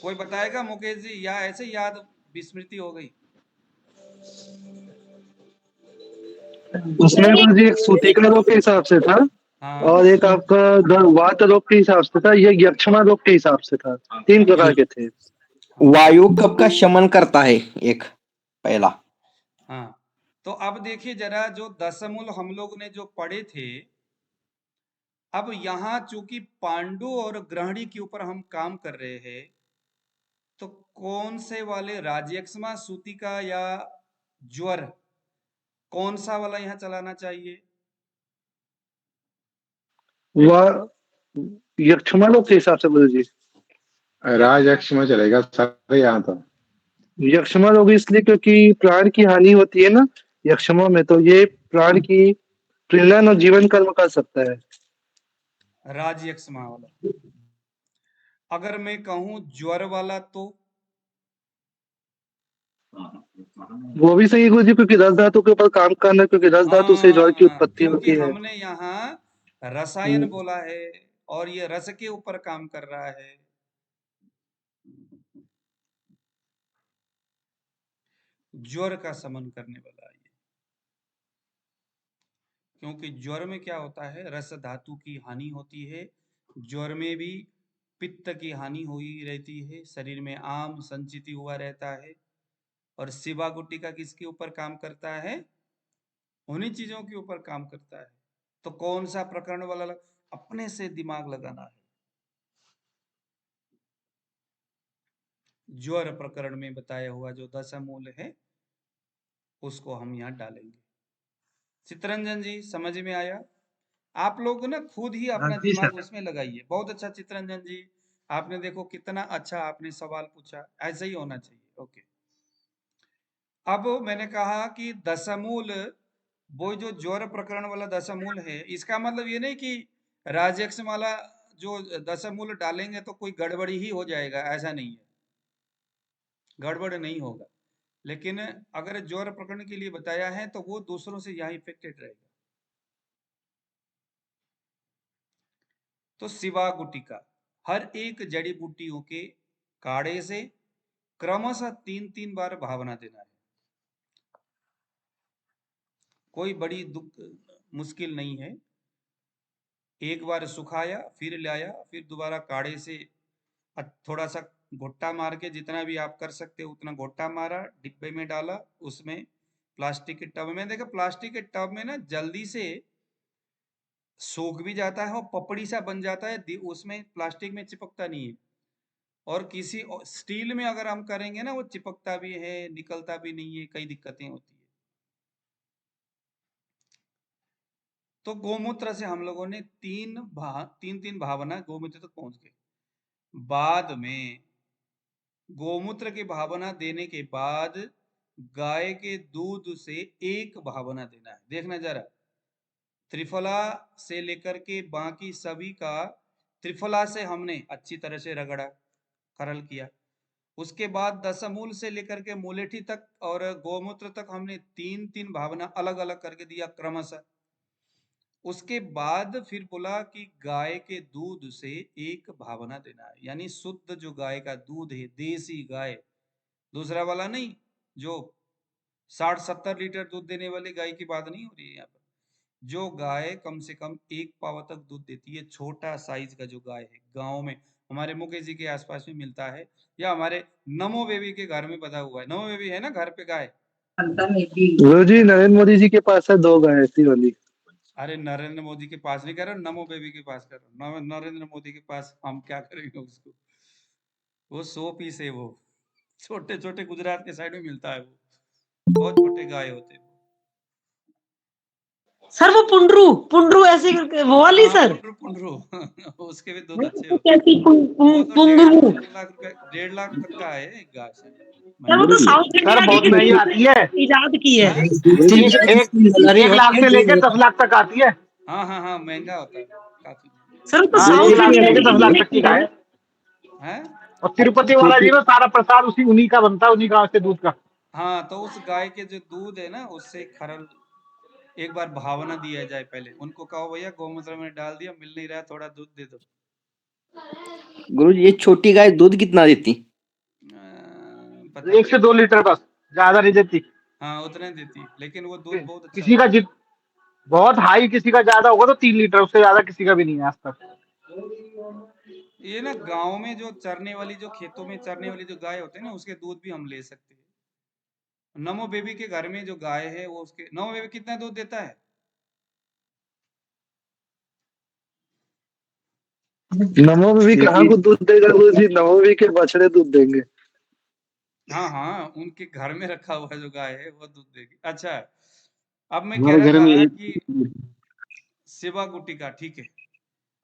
कोई बताएगा मुकेश जी, या ऐसे याद विस्मृति हो गई? उसमें मुझे एक सूतिका रोग के हिसाब से था हाँ और एक आपका वात रोग के हिसाब से था, ये यक्षमा रोग के हिसाब से था। 3 प्रकार के थे। वायु कब का शमन करता है? एक पहला। हाँ, तो अब देखिए जरा, जो दशमूल हम लोग ने जो पढ़े थे, अब यहाँ चूंकि पांडु और ग्रहणी के ऊपर हम काम कर रहे हैं, तो कौन से वाले, राजयक्ष्मा, सूतिका या ज्वर, कौन सा वाला यहाँ चलाना चाहिए? यक्षमा लोग के हिसाब से गुरु जी। राज यक्ष में चलेगा सारे यहाँ तो। यक्षमा लोग इसलिए क्योंकि प्राण की हानि होती है ना यक्षमा में, तो ये प्राण की प्रलयन और जीवन कर्म कर सकता है। राजयक्ष्मा वाला। अगर मैं कहूं ज्वर वाला तो वो भी सही है गुरु जी, क्योंकि रस धातु के ऊपर काम करना, क्योंकि रस धातु से ज्वर की उत्पत्ति क्योंकि होती है। हमने यहाँ रसायन बोला है और ये रस के ऊपर काम कर रहा है। ज्वर का शमन करने वाला है ये, क्योंकि ज्वर में क्या होता है, रस धातु की हानि होती है। ज्वर में भी पित्त की हानि हुई रहती है, शरीर में आम संचित हुआ रहता है। और शिवा गुटिका किसके ऊपर काम करता है? उन्हीं चीजों के ऊपर काम करता है। तो कौन सा प्रकरण वाला अपने से दिमाग लगाना है। ज्वर प्रकरण में बताया हुआ जो दशमूल है उसको हम यहाँ डालेंगे। चित्रंजन जी समझ में आया? आप लोग ना खुद ही अपना दिमाग उसमें लगाइए। बहुत अच्छा चित्रंजन जी, आपने देखो कितना अच्छा आपने सवाल पूछा, ऐसा ही होना चाहिए। ओके, अब मैंने कहा कि दशमूल, वो जो ज्वर प्रकरण वाला दशमूल है, इसका मतलब ये नहीं कि राजयक्ष वाला जो दशमूल डालेंगे तो कोई गड़बड़ी ही हो जाएगा, ऐसा नहीं है, गड़बड़ नहीं होगा। लेकिन अगर ज्वर प्रकरण के लिए बताया है तो वो दूसरों से यहाँ इफेक्टेड रहेगा। तो शिवा गुटिका, हर एक जड़ी बूटियों के काढ़े से क्रमशः 3-3 बार भावना देना है। कोई बड़ी मुश्किल नहीं है। एक बार सुखाया, फिर लाया, फिर दोबारा काढ़े से थोड़ा सा घोट्टा मार के, जितना भी आप कर सकते हो उतना घोट्टा मारा, डिब्बे में डाला, उसमें प्लास्टिक के टब में, देखा प्लास्टिक के टब में ना जल्दी से सूख भी जाता है और पपड़ी सा बन जाता है, उसमें प्लास्टिक में चिपकता नहीं है। और किसी स्टील में अगर हम करेंगे ना, वो चिपकता भी है, निकलता भी नहीं है, कई दिक्कतें होती है। तो गोमूत्र से हम लोगों ने तीन भावना गोमूत्र तक पहुंच गए। बाद में गोमूत्र की भावना देने के बाद गाय के दूध से एक भावना देना है। देखना जरा, त्रिफला से लेकर के बाकी सभी का, त्रिफला से हमने अच्छी तरह से रगड़ा, खरल किया। उसके बाद दशमूल से लेकर के मूलेठी तक और गोमूत्र तक हमने 3-3 भावना अलग अलग करके दिया क्रमशः। उसके बाद फिर बोला कि गाय के दूध से एक भावना देना है, यानी शुद्ध जो गाय का दूध है, देसी गाय, दूसरा वाला नहीं, जो 60-70 लीटर दूध देने वाली गाय की बात नहीं हो रही है यहाँ पर। जो गाय कम से कम 1 पाव तक दूध देती है, छोटा साइज का जो गाय है, गांव में हमारे मुकेश जी के आसपास में मिलता है, या हमारे नमो बेबी के घर में बता हुआ है। नमो बेबी है ना घर पे गाय? गुरु जी नरेंद्र मोदी जी के पास है 2 गाय ऐसी वाली। अरे नरेंद्र मोदी के पास नहीं कर रहा, नमो बेबी के पास कर रहा। नरेंद्र मोदी के पास हम क्या करेंगे उसको, वो 100 पीस है, वो छोटे छोटे गुजरात के साइड में मिलता है, वो बहुत छोटे गाय होते हैं। सर वो पुंडरू ऐसे करके वो वाली सर। पुंडरू उसके भी दूध अच्छे होते कैसी हैं। वो तो पुंडरू 1.5 लाख तक का है एक गाय से। सर वो तो साउथ सर इंडिया बहुत महंगी आती है, इजाद की है। हाँ? एक लाख से लेके 10 लाख तक आती है। हाँ महंगा होता है काफी। सर वो तो हाँ, साउथ 1 लाख से इंडिया लेके 10 लाख तक की गाय है। हैं? और तिरुपति वाला जी में सारा प्रसाद उसी उन्हीं का बनता है, उन्हीं गांव से दूध का। हाँ, तो उस गाय के जो दूध है ना, उससे खरल एक बार भावना दिया जाए। पहले उनको कहो भैया गौमूत्र में डाल दिया, मिल नहीं रहा, थोड़ा दूध दे दो। गुरुजी ये छोटी गाय दूध कितना देती? पता 1 से 2 लीटर बस, ज्यादा नहीं देती। हाँ उतने देती, लेकिन वो दूध बहुत अच्छा किसी का होता है। बहुत हाई, किसी का ज्यादा होगा तो 3 लीटर, उससे ज्यादा किसी का भी नहीं है आज तक। ये ना गांव में जो चरने वाली, जो खेतों में चरने वाली जो गाय होते हैं ना, उसके दूध भी हम ले सकते हैं। नमो बेबी के घर में जो गाय है, वो उसके, नमो बेबी कितना दूध देता है? नमो बेबी कहाँ को दूध देगा गुरु जी, नमो बेबी के बछड़े दूध देंगे। हाँ उनके घर में रखा हुआ जो गाय है वो दूध देगी। अच्छा, अब मैं कह हमारे रहा घर में था एक कि शिवा गुटिका, ठीक है।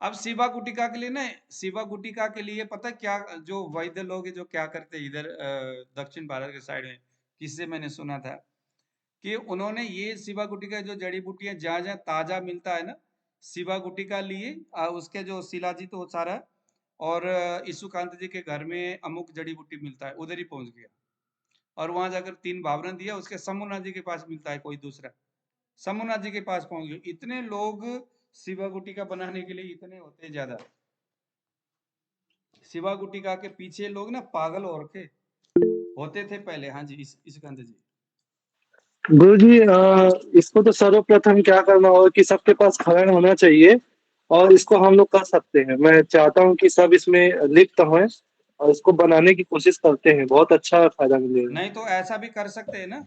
अब शिवा गुटिका के लिए ना, शिवा गुटिका के लिए पता है क्या, जो वैद्य लोग हैं जो क्या करते हैं इधर दक्षिण भारत के साइड में, किससे मैंने सुना था कि उन्होंने ये शिवा गुटिका जो जड़ी बूटियां जहाँ जहाँ ताजा मिलता है ना, शिवा गुटिका लिए उसके जो शिलाजित हो सारा, और ईसुकांत जी के घर में अमुक जड़ी बूटी मिलता है, उधर ही पहुंच गया और वहां जाकर 3 भावना दिया। उसके शंभुनाथ जी के पास मिलता है कोई दूसरा, शंभुनाथ जी के पास पहुंच गए। इतने लोग शिवा गुटिका बनाने के लिए इतने होते हैं ज्यादा। शिवा गुटिका के पीछे लोग ना पागल हो रखे होते थे पहले। हाँ जी, ईसुकांत जी। गुरु जी इसको तो सर्वप्रथम क्या करना होगा कि सबके पास खनन होना चाहिए और इसको हम लोग कर सकते हैं। मैं चाहता हूँ कि सब इसमें लिप्त हों और इसको बनाने की कोशिश करते हैं, बहुत अच्छा फायदा मिलेगा। नहीं तो ऐसा भी कर सकते हैं ना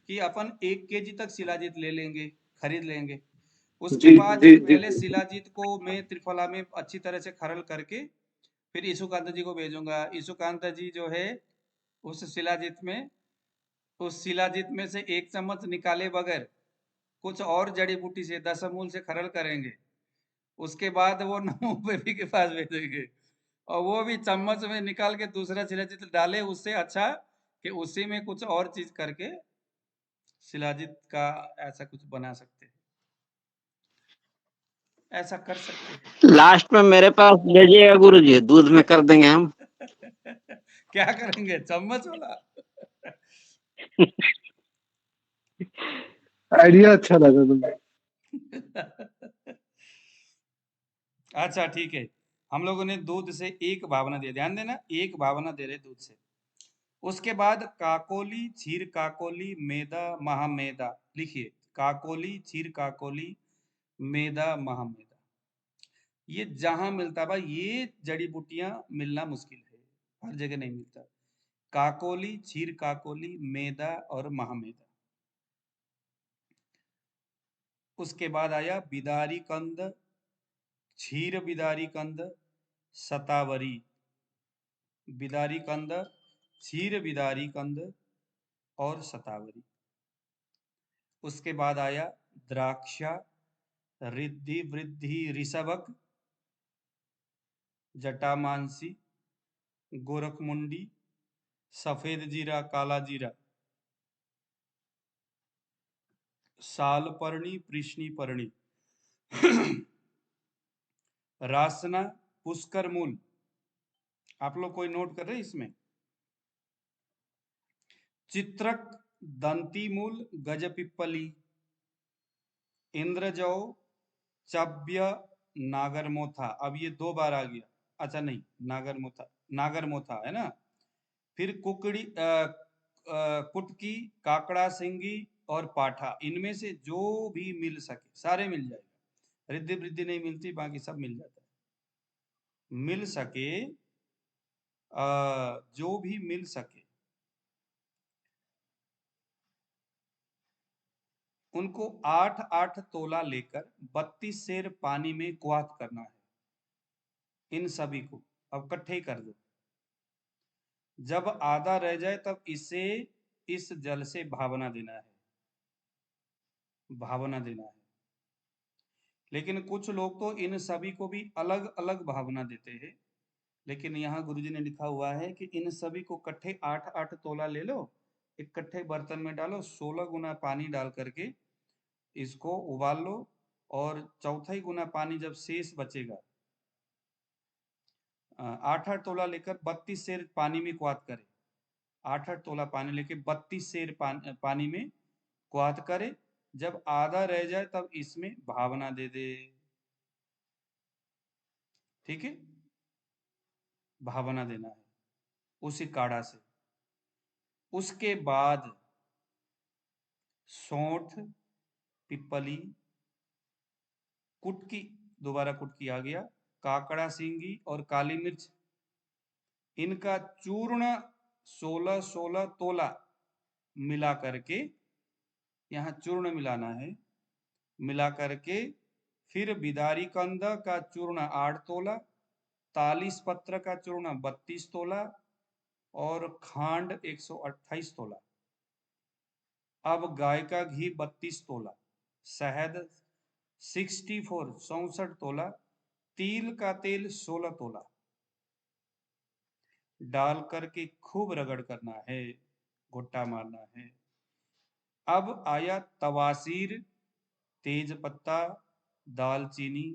कि अपन 1 केजी तक शिलाजीत ले लेंगे, खरीद लेंगे। उसके जी बाद जी जी पहले शिलाजीत को मैं त्रिफला में अच्छी तरह से खरल करके फिर ईसुकांत जी को भेजूंगा। ईसुकांत जी जो है उस शिलाजीत में से 1 चम्मच निकाले बगैर कुछ और जड़ी बूटी से दशमूल से खरल करेंगे। उसके बाद वो नमो बेबी के पास भेजेंगे और वो भी चम्मच में निकाल के दूसरा शिलाजीत डाले। उससे अच्छा कि उसी में कुछ और चीज करके शिलाजीत का ऐसा कुछ बना सकते हैं, ऐसा कर सकते हैं। लास्ट में मेरे पास भेजिएगा गुरु जी, दूध में कर देंगे हम। क्या करेंगे, चम्मच वाला? आइडिया अच्छा लगा मुझे। अच्छा ठीक है, हम लोगों ने दूध से 1 भावना दिया, ध्यान देना 1 भावना दे रहे दूध से। उसके बाद काकोली, क्षीर काकोली, मेदा, महामेदा। लिखिए, काकोली, क्षीर काकोली, मेदा, महामेदा। ये जहां मिलता है भाई, ये जड़ी बूटियां मिलना मुश्किल है, हर जगह नहीं मिलता। काकोली, क्षीर काकोली, मेदा और महामेदा। उसके बाद आया बिदारी कंद, क्षीर बिदारी कंद, शतावरी। बिदारी कंद, क्षीर बिदारी कंद और शतावरी। उसके बाद आया द्राक्षा, रिद्धि वृद्धि ऋषभक, जटामांसी, गोरखमुंडी, सफेद जीरा, काला जीरा, सालपर्णी, कृष्णी पर्णी, रासना, पुष्कर मूल। आप लोग कोई नोट कर रहे हैं इसमें? चित्रक, दंती मूल, गजपिप्पली, इंद्रजौ, चव्य, नागरमोथा। अब ये 2 बार आ गया। अच्छा नहीं, नागरमोथा है ना। फिर कुकड़ी, कुटकी, काकड़ा सिंगी और पाठा। इनमें से जो भी मिल सके सारे मिल जाएगा। रिद्धि वृद्धि नहीं मिलती, बाकी सब मिल जाता है। मिल सके, जो भी मिल सके उनको 8-8 तोला लेकर 32 सेर पानी में कुआत करना है। इन सभी को अब इकट्ठे ही कर दो। जब आधा रह जाए तब इसे इस जल से भावना देना है, भावना देना है। लेकिन कुछ लोग तो इन सभी को भी अलग अलग भावना देते हैं, लेकिन यहाँ गुरुजी ने लिखा हुआ है कि इन सभी को इकट्ठे 8-8 तोला ले लो, इकट्ठे बर्तन में डालो, 16 गुना पानी डाल करके इसको उबाल लो, और चौथा ही गुना पानी जब शेष बचेगा, 8-8 तोला लेकर 32 सेर पानी में कुआत करे। 8-8 तोला पानी लेके 32 सेर पानी में कुआत करे। जब आधा रह जाए तब इसमें भावना दे दे। ठीक है, भावना देना है उसी काढ़ा से। उसके बाद सौंठ, पिपली, कुटकी, दोबारा कुटकी आ गया, काकड़ा सिंगी और काली मिर्च, इनका चूर्ण 16-16 तोला मिला करके, यहाँ चूर्ण मिलाना है, मिला करके फिर बिदारी कंद का चूर्ण 8 तोला, तालीस पत्र का चूर्ण 32 तोला और खांड 128 तोला। अब गाय का घी 32 तोला, शहद 64 तोला, तिल का तेल 16 तोला डाल करके खूब रगड़ करना है, घुट्टा मारना है। अब आया तवासीर, तेज पत्ता, दालचीनी,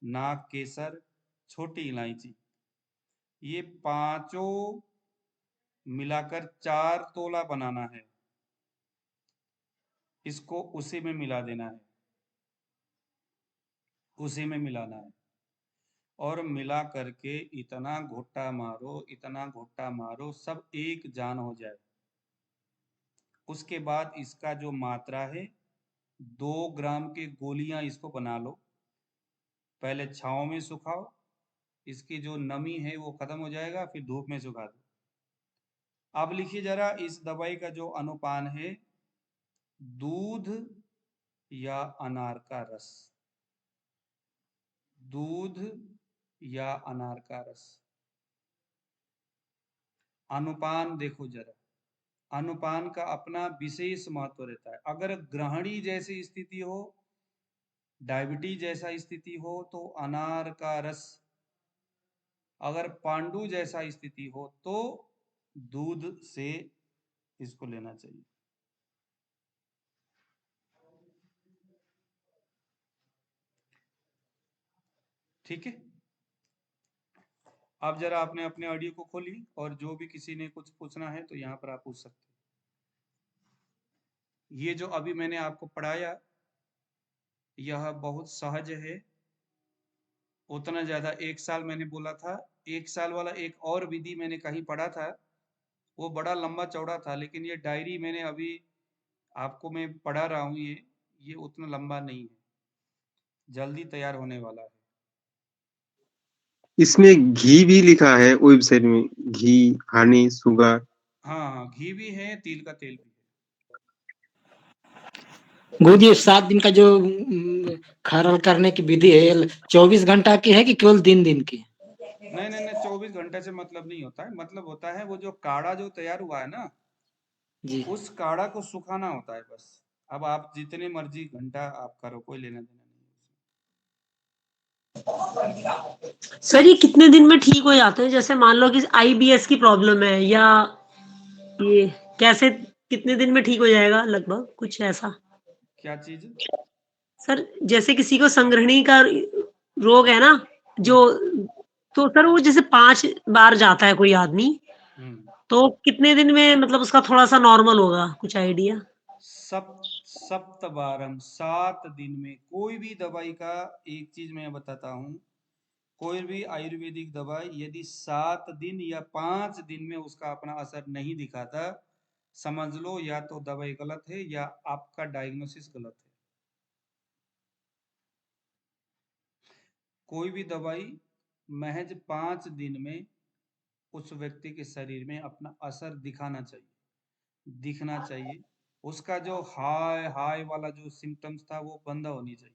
नाग केसर, छोटी इलायची, ये पांचों मिलाकर 4 तोला बनाना है। इसको उसी में मिला देना है, उसी में मिलाना है और मिला करके इतना घुट्टा मारो, इतना घुट्टा मारो, सब एक जान हो जाए। उसके बाद इसका जो मात्रा है, 2 ग्राम की गोलियां इसको बना लो। पहले छांव में सुखाओ, इसकी जो नमी है वो खत्म हो जाएगा, फिर धूप में सुखा दो। अब लिखिए जरा इस दवाई का जो अनुपान है, दूध या अनार का रस, दूध या अनार का रस। अनुपान देखो जरा, अनुपान का अपना विशेष महत्व रहता है। अगर ग्रहणी जैसी स्थिति हो, डायबिटीज जैसा स्थिति हो तो अनार का रस, अगर पांडु जैसा स्थिति हो तो दूध से इसको लेना चाहिए। ठीक है, अब जरा आपने अपने ऑडियो को खोली और जो भी किसी ने कुछ पूछना है तो यहाँ पर आप पूछ सकते हैं। ये जो अभी मैंने आपको पढ़ाया यह बहुत सहज है, उतना ज्यादा। 1 साल मैंने बोला था, 1 साल वाला एक और विधि मैंने कहीं पढ़ा था, वो बड़ा लंबा चौड़ा था, लेकिन ये डायरी मैंने अभी आपको मैं पढ़ा रहा हूँ, ये उतना लंबा नहीं है, जल्दी तैयार होने वाला है। इसमें घी भी लिखा है वेबसाइट में, घी, हनी, शुगर। हाँ, घी भी है, तिल का तेल भी है। गुरुजी 7 दिन का जो खरल करने की विधि है 24 घंटा की है कि केवल दिन की? नहीं, 24 घंटे से मतलब नहीं होता है। मतलब होता है वो जो काढ़ा जो तैयार हुआ है ना, जी। उस काढ़ा को सुखाना होता है बस। अब आप जितने मर्जी घंटा आप करो, कोई लेना देना नहीं है। सर ये कितने दिन में ठीक हो जाते हैं? जैसे मान लो कि आईबीएस की प्रॉब्लम है या ये कैसे, कितने दिन में ठीक हो जाएगा लगभग, कुछ ऐसा? क्या चीज? सर जैसे किसी को संग्रहणी का रोग है ना, जो तो सर वो जैसे 5 बार जाता है कोई आदमी, तो कितने दिन में मतलब उसका थोड़ा-सा नॉर्मल होगा? कुछ आइडिया? सप्तबारम, 7 दिन में। कोई भी दवाई का एक चीज मैं बताता हूँ, कोई भी आयुर्वेदिक दवाई यदि 7 दिन या 5 दिन में उसका अपना असर नहीं दिखाता, समझ लो या तो दवाई गलत है या आपका डायग्नोसिस गलत है। कोई भी दवाई महज 5 दिन में उस व्यक्ति के शरीर में अपना असर दिखाना चाहिए, दिखना चाहिए। उसका जो हाय हाय वाला जो सिम्टम्स था वो बंद होनी चाहिए।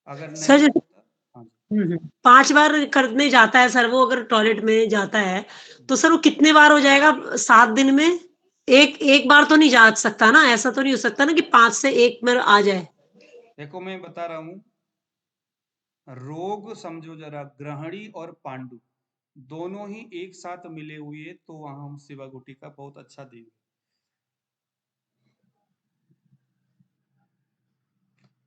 अगर सर नहीं जैसे होता, हाँ जी। 5 बार करने जाता है सर वो, अगर टॉयलेट में जाता है, तो सर वो कितने बार हो जाएगा 7 दिन में? एक बार तो नहीं जा सकता ना? ऐसा तो नहीं हो सकता ना कि 5 से 1 में आ जाए? देखो मैं बता रहा हूँ, रोग समझो जरा, ग्रहणी और पांडु दोनों ही एक साथ मिले हुए, तो वहां हम शिवागुटी का बहुत अच्छा देंगे।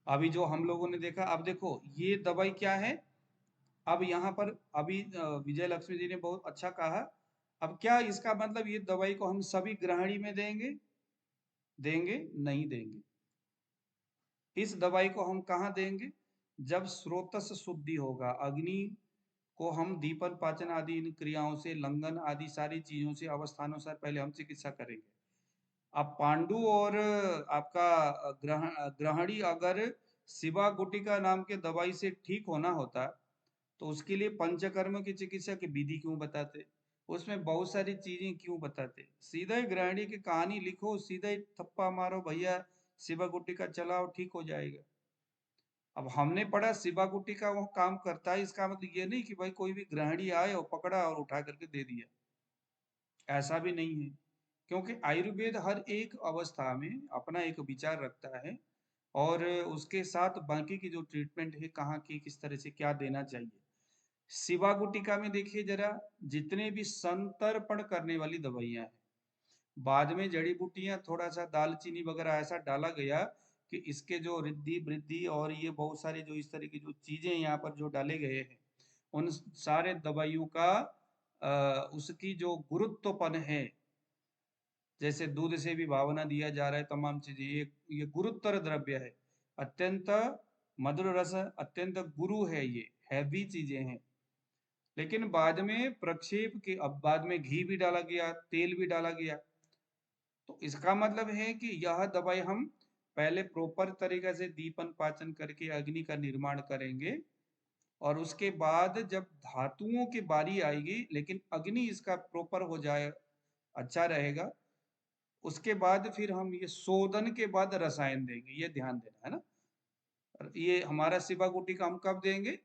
अभी जो हम लोगों ने देखा, अब देखो ये दवाई क्या है। अब यहाँ पर अभी विजय लक्ष्मी जी ने बहुत अच्छा कहा। अब क्या इसका मतलब ये दवाई को हम सभी ग्रहणी में देंगे? देंगे नहीं देंगे। इस दवाई को हम कहाँ देंगे? जब स्रोतस शुद्धि होगा, अग्नि को हम दीपन पाचन आदि इन क्रियाओं से, लंघन आदि सारी चीजों से अवस्थानुसार पहले हम चिकित्सा करेंगे। अब पांडु और आपका ग्रहणी अगर शिवा गुटिका नाम के दवाई से ठीक होना होता, तो उसके लिए पंचकर्म की चिकित्सा की विधि क्यों बताते? उसमें बहुत सारी चीजें क्यों बताते? सीधा ही ग्रहणी की कहानी लिखो, सीधा ही थप्पा मारो, भैया शिवा गुटिका चलाओ, ठीक हो जाएगा। अब हमने पढ़ा शिवा गुटिका वो काम करता है, इसका मतलब ये नहीं कि भाई कोई भी ग्रहणी आए और पकड़ा और उठा करके दे दिया, ऐसा भी नहीं है। क्योंकि आयुर्वेद हर एक अवस्था में अपना एक विचार रखता है और उसके साथ बाकी की जो ट्रीटमेंट है, कहाँ की किस तरह से क्या देना चाहिए, शिवा गुटिका में देखिए जरा, जितने भी संतर्पण करने वाली दवाइयां हैं, बाद में जड़ी बूटियां, थोड़ा सा दालचीनी वगैरह ऐसा डाला गया कि इसके जो रिद्धि वृद्धि और ये बहुत सारी जो इस तरह की जो चीजें यहाँ पर जो डाले गए हैं, उन सारे दवाइयों का उसकी जो गुरुत्वपन है, जैसे दूध से भी भावना दिया जा रहा है, तमाम चीजें, ये गुरुतर द्रव्य है, अत्यंत मधुर रस, अत्यंत गुरु है, ये हैवी चीजें हैं। लेकिन बाद में प्रक्षेप के, अब बाद में घी भी डाला गया, तेल भी डाला गया, तो इसका मतलब है कि यह दवाई हम पहले प्रॉपर तरीके से दीपन पाचन करके अग्नि का निर्माण करेंगे, और उसके बाद जब धातुओं की बारी आएगी, लेकिन अग्नि इसका प्रॉपर हो जाए, अच्छा रहेगा, उसके बाद फिर हम ये शोधन के बाद रसायन देंगे, ये ध्यान देना है ना। ये हमारा शिवा गुटिका हम कब देंगे?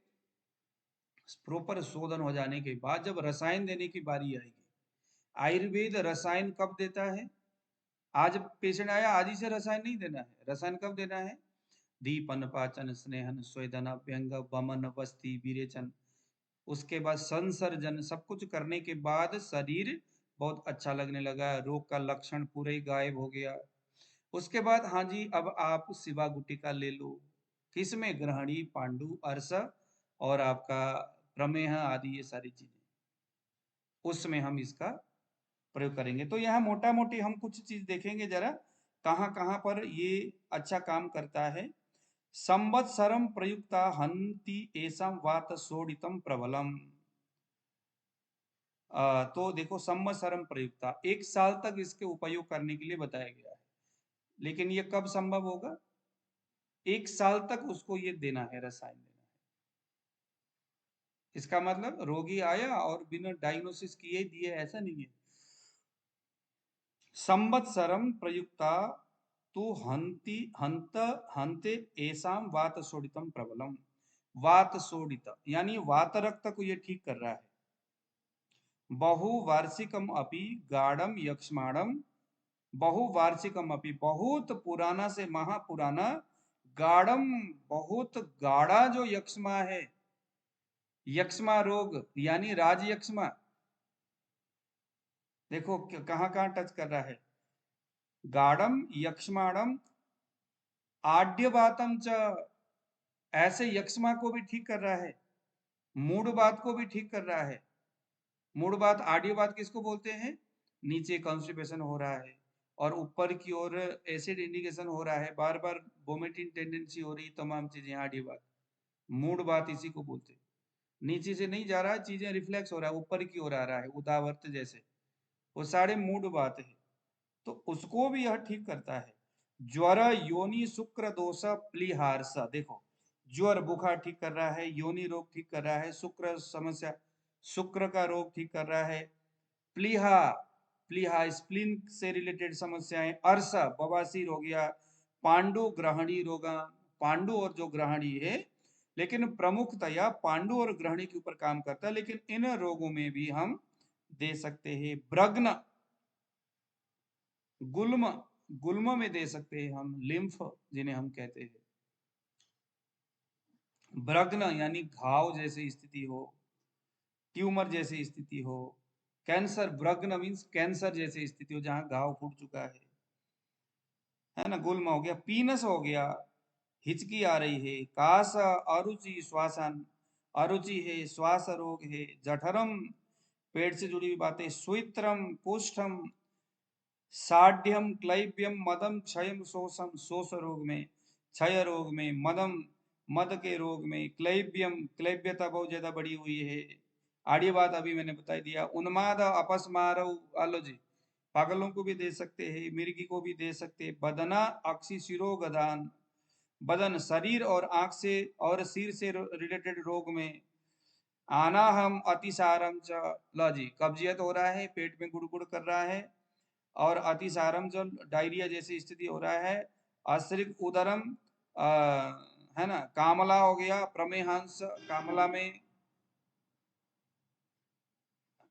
प्रॉपर शोधन हो जाने के बाद जब रसायन देने की बारी आएगी। आयुर्वेद रसायन कब देता है? आज पेशेंट आया, आज ही से रसायन नहीं देना है। रसायन कब देना है? दीपन पाचन स्नेहन स्वेदन अभ्यंग वमन वस्ती विरेचन, उसके बाद संसर्जन, सब कुछ करने के बाद शरीर बहुत अच्छा लगने लगा, रोग का लक्षण पूरे ही गायब हो गया। उसके बाद हाँ जी, अब आप शिवा गुटिका ले लो, किसमें? ग्रहणी, पांडु, अर्स और आपका प्रमेह आदि, ये सारी चीजें, उसमें हम इसका प्रयोग करेंगे। तो यहाँ मोटा मोटी हम कुछ चीज देखेंगे जरा, कहाँ कहाँ पर ये अच्छा काम करता है। संवत्सरम प्रयुक्ता हंति एसम वात सोडितम प्रबलम। तो देखो, संवत्सरम प्रयुक्ता, 1 साल तक इसके उपयोग करने के लिए बताया गया है। लेकिन ये कब संभव होगा? 1 साल तक उसको ये देना है, रसायन देना है। इसका मतलब रोगी आया और बिना डायग्नोसिस किए दिए, ऐसा नहीं है। संवत्सरम प्रयुक्ता तो हंते एसाम वात सोडितम प्रबलम। वात सोडित यानी वात रक्त को ये ठीक कर रहा है। बहुवार्षिकम अपि गाढ़म यक्ष्माणम, बहुवार्षिकम अपि, बहुत पुराना से महापुराना, गाढ़म, बहुत गाढ़ा जो यक्ष्मा है, यक्ष्मा रोग यानी राज यक्ष्मा, देखो कहां कहां टच कर रहा है। गाढ़म यक्ष्माणम आड्यवातम च, ऐसे यक्ष्मा को भी ठीक कर रहा है, मूढ़वात को भी ठीक कर रहा है। मूढ़वात, आड्यवात किसको बोलते हैं? नीचे कॉन्स्टिपेशन हो रहा है और ऊपर की ओर एसिड इंडिकेशन हो रहा है, बार बार वोमिटिंग टेंडेंसी हो रही, तमाम चीजें, आड्यवात। मूढ़वात इसी को बोलते हैं। नीचे से नहीं जा रहा है, चीजें रिफ्लेक्स हो रहा है, ऊपर की ओर आ रहा है, उदावर्त जैसे, वो सारे मूढ़वात है, तो उसको भी यह ठीक करता है। ज्वर योनि शुक्र दोष प्लीहारसा, देखो ज्वर बुखार ठीक कर रहा है, योनि रोग ठीक कर रहा है, शुक्र समस्या, शुक्र का रोग ठीक कर रहा है, प्लीहा, प्लीहा स्प्लीन से रिलेटेड समस्याएं, अर्स बवासीर हो गया, पांडु ग्रहणी रोगा, पांडु और जो ग्रहणी है, लेकिन प्रमुखतया पांडु और ग्रहणी के ऊपर काम करता है, लेकिन इन रोगों में भी हम दे सकते हैं। ब्रग्न, गुल्म, गुल्म में दे सकते हैं हम, लिम्फ जिन्हें हम कहते हैं। ब्रग्न यानी घाव जैसी स्थिति हो, ट्यूमर जैसी स्थिति हो, कैंसर, ब्रग्न मीन्स कैंसर जैसी स्थिति हो, जहां घाव फूट चुका है ना, गुल्म हो गया। पीनस हो गया, हिचकी आ रही है। कास, अरुचि, श्वासन, अरुचि है, श्वास रोग है। जठरम, पेट से जुड़ी हुई बातें। स्वित्रम, कुष्ठम, साढ़्यम, क्लैब्यम, मदम, क्षयम, शोषम, शोष रोग में, क्षय रोग में, मदम, मद के रोग में, क्लैब्यम, क्लैब्यता बहुत ज्यादा बढ़ी हुई है, आड्यवात अभी मैंने बता दिया। उन्माद, अपस्मारव, आलोजी, पागलों को भी दे सकते हैं, मिर्गी को भी दे सकते हैं। बदना, अक्षिशिरोगदान, बदन, शरीर और आंख से और सिर से रिलेटेड रोग में। आना हम अतिसारम च, लो जी, कब्जियत हो रहा है, पेट में गुड़गुड़ कर रहा है, और अतिसारम जो डायरिया जैसी स्थिति हो रहा है। आश्रित उदरम, है ना, कामला हो गया, प्रमेहांस,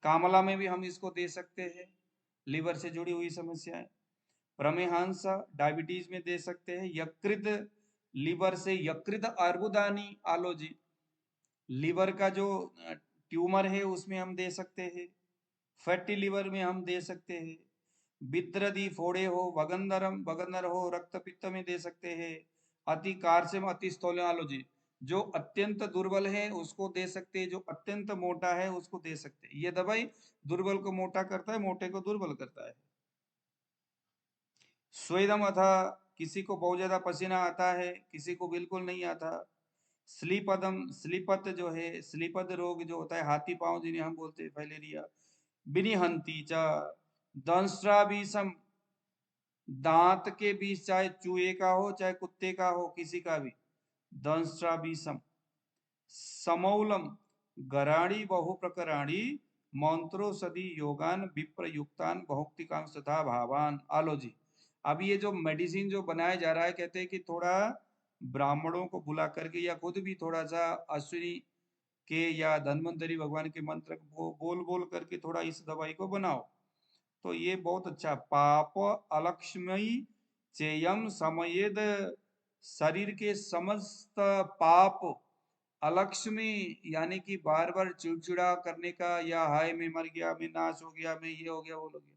कामला में भी हम इसको दे सकते हैं, लिवर से जुड़ी हुई समस्याएं। प्रमेहांस डायबिटीज में दे सकते हैं। यकृत, लिवर से यकृत अर्बुदानी, आलोजी, लिवर का जो ट्यूमर है उसमें हम दे सकते हैं, फैटी लिवर में हम दे सकते हैं, बिद्रदी फोड़े हो, बगंदर हो, रक्त पित्त में दे सकते हैं, अति कार्सियम अति स्थूलालोजी, जो अत्यंत दुर्बल है उसको दे सकते हैं, जो अत्यंत मोटा है उसको दे सकते हैं। ये दवाई दुर्बल को मोटा करता है, मोटे को दुर्बल करता है। स्वेदम अथा, किसी को बहुत ज्यादा पसीना आता है, किसी को बिल्कुल नहीं आता। स्लीपदम, स्लीपत जो है, स्लीपद रोग जो होता है, हाथी पांव जिन्हें हम बोलते हैं, फाइलेरिया। बिनिहंती चा, दंष्ट्राबीसम, दांत के बीच, चाहे चूहे का हो चाहे कुत्ते का हो, किसी का भी, दंष्ट्राबीसम। समौलम, गराणी बहुप्रकराणी, मंत्रोषधि योगान विप्रयुक्तान बहुक्तिकांश तथा भावान। आलो जी, अब ये जो मेडिसिन जो बनाया जा रहा है, कहते हैं कि थोड़ा ब्राह्मणों को बुला करके या खुद भी थोड़ा सा अश्विनी के या धन्वंतरी भगवान के मंत्र को बोल बोल करके थोड़ा इस दवाई को बनाओ, तो ये बहुत अच्छा। पाप अलक्ष्मी चेयम समयेद, शरीर के समस्त पाप अलक्ष्मी, यानी कि बार बार चिड़चिड़ा करने का, या हाय मैं मर गया, मैं नाश हो गया, मैं ये हो गया वो हो गया,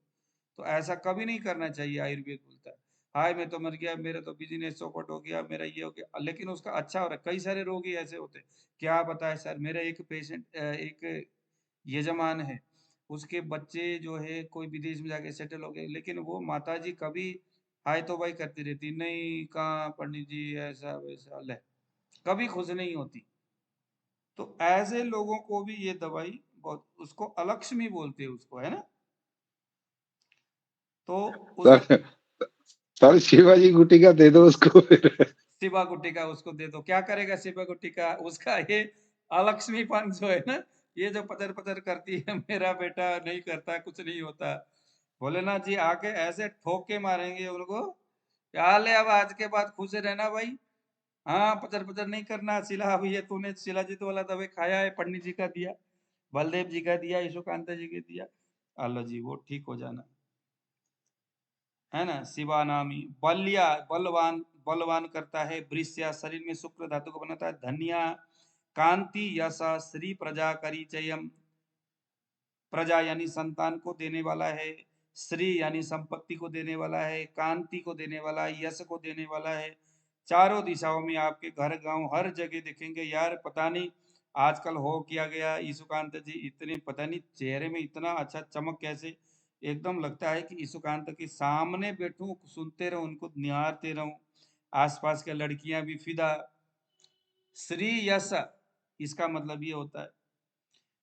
तो ऐसा कभी नहीं करना चाहिए। आयुर्वेद बोलता है हाय मैं तो मर गया, मेरा तो बिजनेस चौपट हो गया, मेरा ये हो गया, लेकिन उसका अच्छा हो रहा है। कई सारे रोगी ऐसे होते हैं, क्या बताए सर, मेरा एक पेशेंट, एक यजमान है, उसके बच्चे जो है कोई विदेश में जाके सेटल हो गए, लेकिन वो माता जी कभी हाय तो भाई करती रहती, नहीं कहाँ पंडित जी ऐसा वैसा, ले कभी खुश नहीं होती। तो ऐसे लोगों को भी ये दवाई बहुत, उसको अलक्ष्मी बोलते हैं उसको, है ना। तो उस सर शिवाजी गुटिका दे दो उसको फिर। शिवा गुटिका उसको दे दो, क्या करेगा शिवा गुटिका, उसका ये अलक्ष्मीपन जो है ना, ये जो पचर पचर करती है, मेरा बेटा नहीं करता, कुछ नहीं होता, भोलेनाथ जी आके ऐसे ठोक के मारेंगे उनको, क्या ले अब आज के बाद खुश रहना भाई, हाँ पचर पचर नहीं करना। शिला, अभी ये तूने शिलाजीत वाला दवाई खाया है, पंडित जी का दिया, बलदेव जी का दिया, यशोकांत जी का दिया, आलो जी वो ठीक हो जाना, है ना। शिवानामी, बल्या, बलवान, बलवान करता है। वृष्या, शरीर में शुक्र धातु को बनाता है। धन्या, कांति, यश, श्री, प्रजा, करिचयम, प्रजा यानी संतान को देने वाला है, श्री यानी संपत्ति को देने वाला है, कांति को देने वाला है, यश को देने वाला है। चारों दिशाओं में आपके घर गांव हर जगह देखेंगे, यार पता नहीं आजकल हो किया गया, ईशुकांत जी इतने, पता नहीं चेहरे में इतना अच्छा चमक कैसे, एकदम लगता है कि ईशुकांत के सामने बैठूं, सुनते रहूं, उनको निहारते रहूं, आसपास के लड़कियां भी फिदा। श्री यश, इसका मतलब ये होता है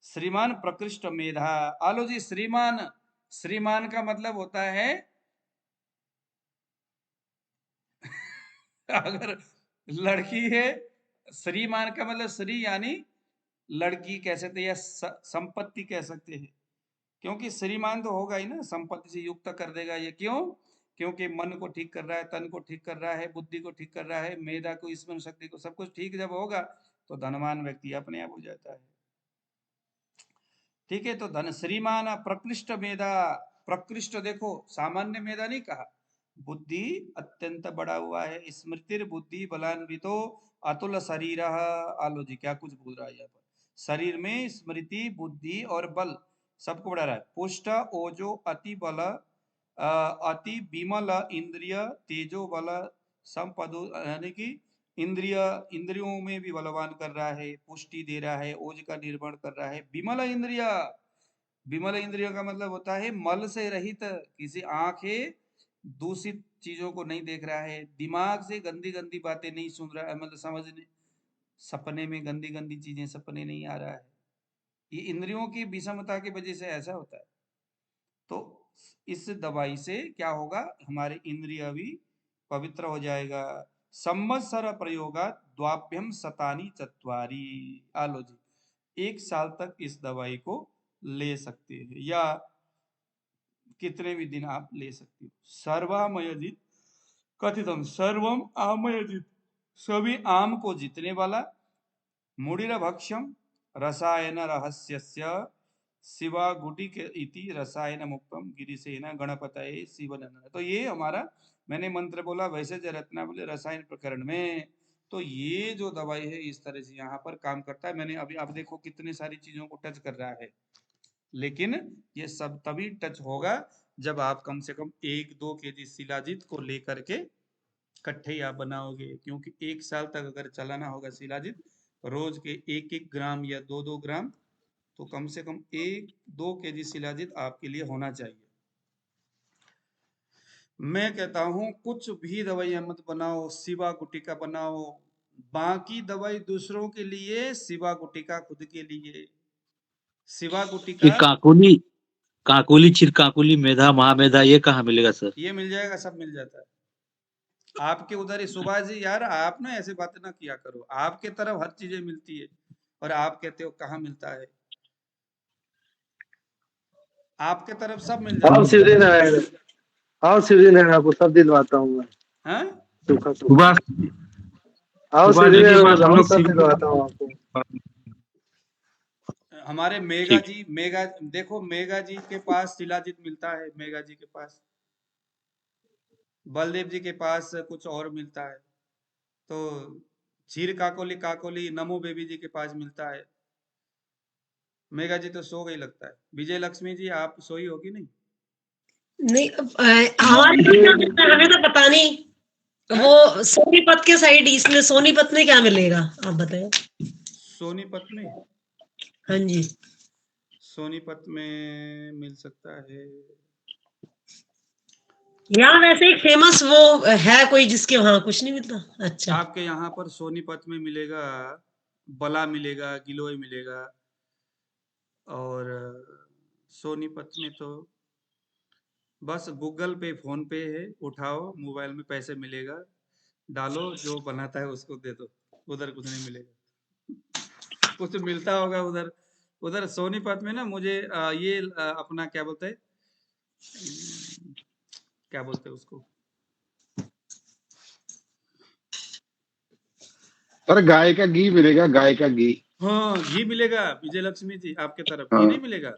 श्रीमान प्रकृष्ट मेधा। आलो जी, श्रीमान, श्रीमान का मतलब होता है अगर लड़की है, श्रीमान का मतलब श्री यानी लड़की कह सकते हैं, या संपत्ति कह सकते हैं, क्योंकि श्रीमान तो होगा ही ना, संपत्ति से युक्त कर देगा ये, क्यों, क्योंकि मन को ठीक कर रहा है, तन को ठीक कर रहा है, बुद्धि को ठीक कर रहा है, मेधा को, स्मरण शक्ति को, सब कुछ ठीक जब होगा तो धनवान व्यक्ति अपने आप हो जाता है। ठीक है, तो धन श्रीमान प्रकृष्ट मेधा, प्रकृष्ट देखो सामान्य मेधा नहीं कहा, बुद्धि अत्यंत बड़ा हुआ है। स्मृतिर बुद्धि बलान्वितो अतुल शरीर। आलो जी, क्या कुछ बोल रहा है यहाँ पर, शरीर में स्मृति, बुद्धि और बल सबको बढ़ा रहा है। पुष्ट, ओजो, अति बल, अति विमल इंद्रिय, तेजो बल संपदो, यानी कि इंद्रिय, इंद्रियों में भी बलवान कर रहा है, पुष्टि दे रहा है, ओज का निर्माण कर रहा है। विमल इंद्रिय, विमल इंद्रियों का मतलब होता है मल से रहित, किसी आंखें दूषित चीजों को नहीं देख रहा है, दिमाग से गंदी गंदी बातें नहीं सुन रहा है, मतलब समझने, सपने में गंदी गंदी चीजें सपने नहीं आ रहा है, ये इंद्रियों की विषमता की वजह से ऐसा होता है। तो इस दवाई से क्या होगा, हमारे इंद्रिय भी पवित्र हो जाएगा। संवत्सर प्रयोगा द्वाभ्यम शतानि चत्वारि। आलो जी, 1 साल तक इस दवाई को ले सकते हैं, या कितने भी दिन आप ले सकते हो। सर्वामयजित कथितम, सर्वम आमयजित, सभी आम को जीतने वाला। मुड़िर भक्ष्यम रसायन रहस्यस्य, शिवा गुटिक इति रसायन मुक्तम गिरिसेन गणपतये शिवनंदन। तो ये हमारा, मैंने मंत्र बोला वैसे रत्नावली रसायन प्रकरण में, तो ये जो दवाई है इस तरह से यहाँ पर काम करता है। मैंने अभी आप देखो कितनी सारी चीजों को टच कर रहा है, लेकिन ये सब तभी टच होगा जब आप कम से कम 1-2 केजी शिलाजीत को लेकर के इकट्ठे आप बनाओगे, क्योंकि 1 साल तक अगर चलाना होगा शिलाजीत, रोज के 1-1 ग्राम या 2-2 ग्राम, तो कम से कम 1-2 केजी शिलाजीत आपके लिए होना चाहिए। मैं कहता हूं कुछ भी दवाइयां मत बनाओ, शिवा गुटिका बनाओ। बाकी दवाई दूसरों के लिए, शिवा गुटिका खुद के लिए। शिवा ये गुटिका काकुली चिरकाकुली मेधा महामेधा ये कहाँ मिलेगा सर? ये मिल जाएगा, सब मिल जाता है आपके उधर ही। सुभाष जी यार, आप ना ऐसे बातें ना किया करो, आपके तरफ हर चीजें मिलती है और आप कहते हो कहाँ मिलता है। आपके तरफ सब मिल आओ जाता शिव जी है। नारायण, आओ शिव जी नारायण, आपको सब दिलवाता हूँ मैं। हाँ? सूखा सूखा। सुभाष आओ शिव सुभाष जी जी के नारायण पास हम बताओ, लोग सब दिलवाता हूँ आपको। हमारे मेगा जी, मेगा देखो, मेगा जी के पास शिलाजीत मिलता है, मेगा जी के पास। बलदेव जी के पास कुछ और मिलता है। तो क्षीर काकोली काकोली नमो बेबी जी के पास मिलता है। मेगा जी तो सो गई लगता है। विजय लक्ष्मी जी आप सोई होगी नहीं? नहीं, हमारे पास क्या मिलता है हमें तो पता नहीं। वो सोनीपत के साइड, इसमें सोनीपत में क्या मिलेगा आप बताएं। सोनीपत में? हाँ जी, सोनीपत में मिल सकता है। यहाँ वैसे एक फेमस वो है कोई जिसके वहाँ कुछ नहीं मिलता। अच्छा, आपके यहाँ पर सोनीपत में मिलेगा, बला मिलेगा, गिलोय मिलेगा, और सोनीपत में तो बस गूगल पे फोन पे है, उठाओ मोबाइल में पैसे मिलेगा, डालो, जो बनाता है उसको दे दो, उधर कुछ नहीं मिलेगा। कुछ मिलता होगा उधर। उधर सोनीपत में ना मुझे ये अपना क्या बोलते हैं, क्या बोलते हैं उसको, पर गाय का घी मिलेगा, गाय का घी। हाँ घी मिलेगा। विजय लक्ष्मी जी आपके तरफ घी हाँ नहीं मिलेगा?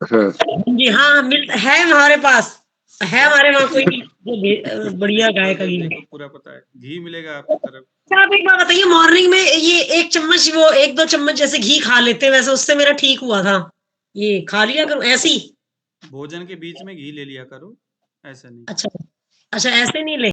हाँ। जी हाँ, है हमारे पास, है हमारे वहाँ कोई जो बढ़िया गाय का घी। बलदेव जी को पूरा पता है, घी मिलेगा आपकी तरफ। आप एक बात बताइए, मॉर्निंग में ये 1 चम्मच, वो 1-2 चम्मच जैसे घी खा लेते हैं, वैसे उससे मेरा ठीक हुआ था। ये खा लिया करो ऐसे ही? भोजन के बीच में घी ले लिया करो, ऐसा नहीं। अच्छा, अच्छा ऐसे नहीं ले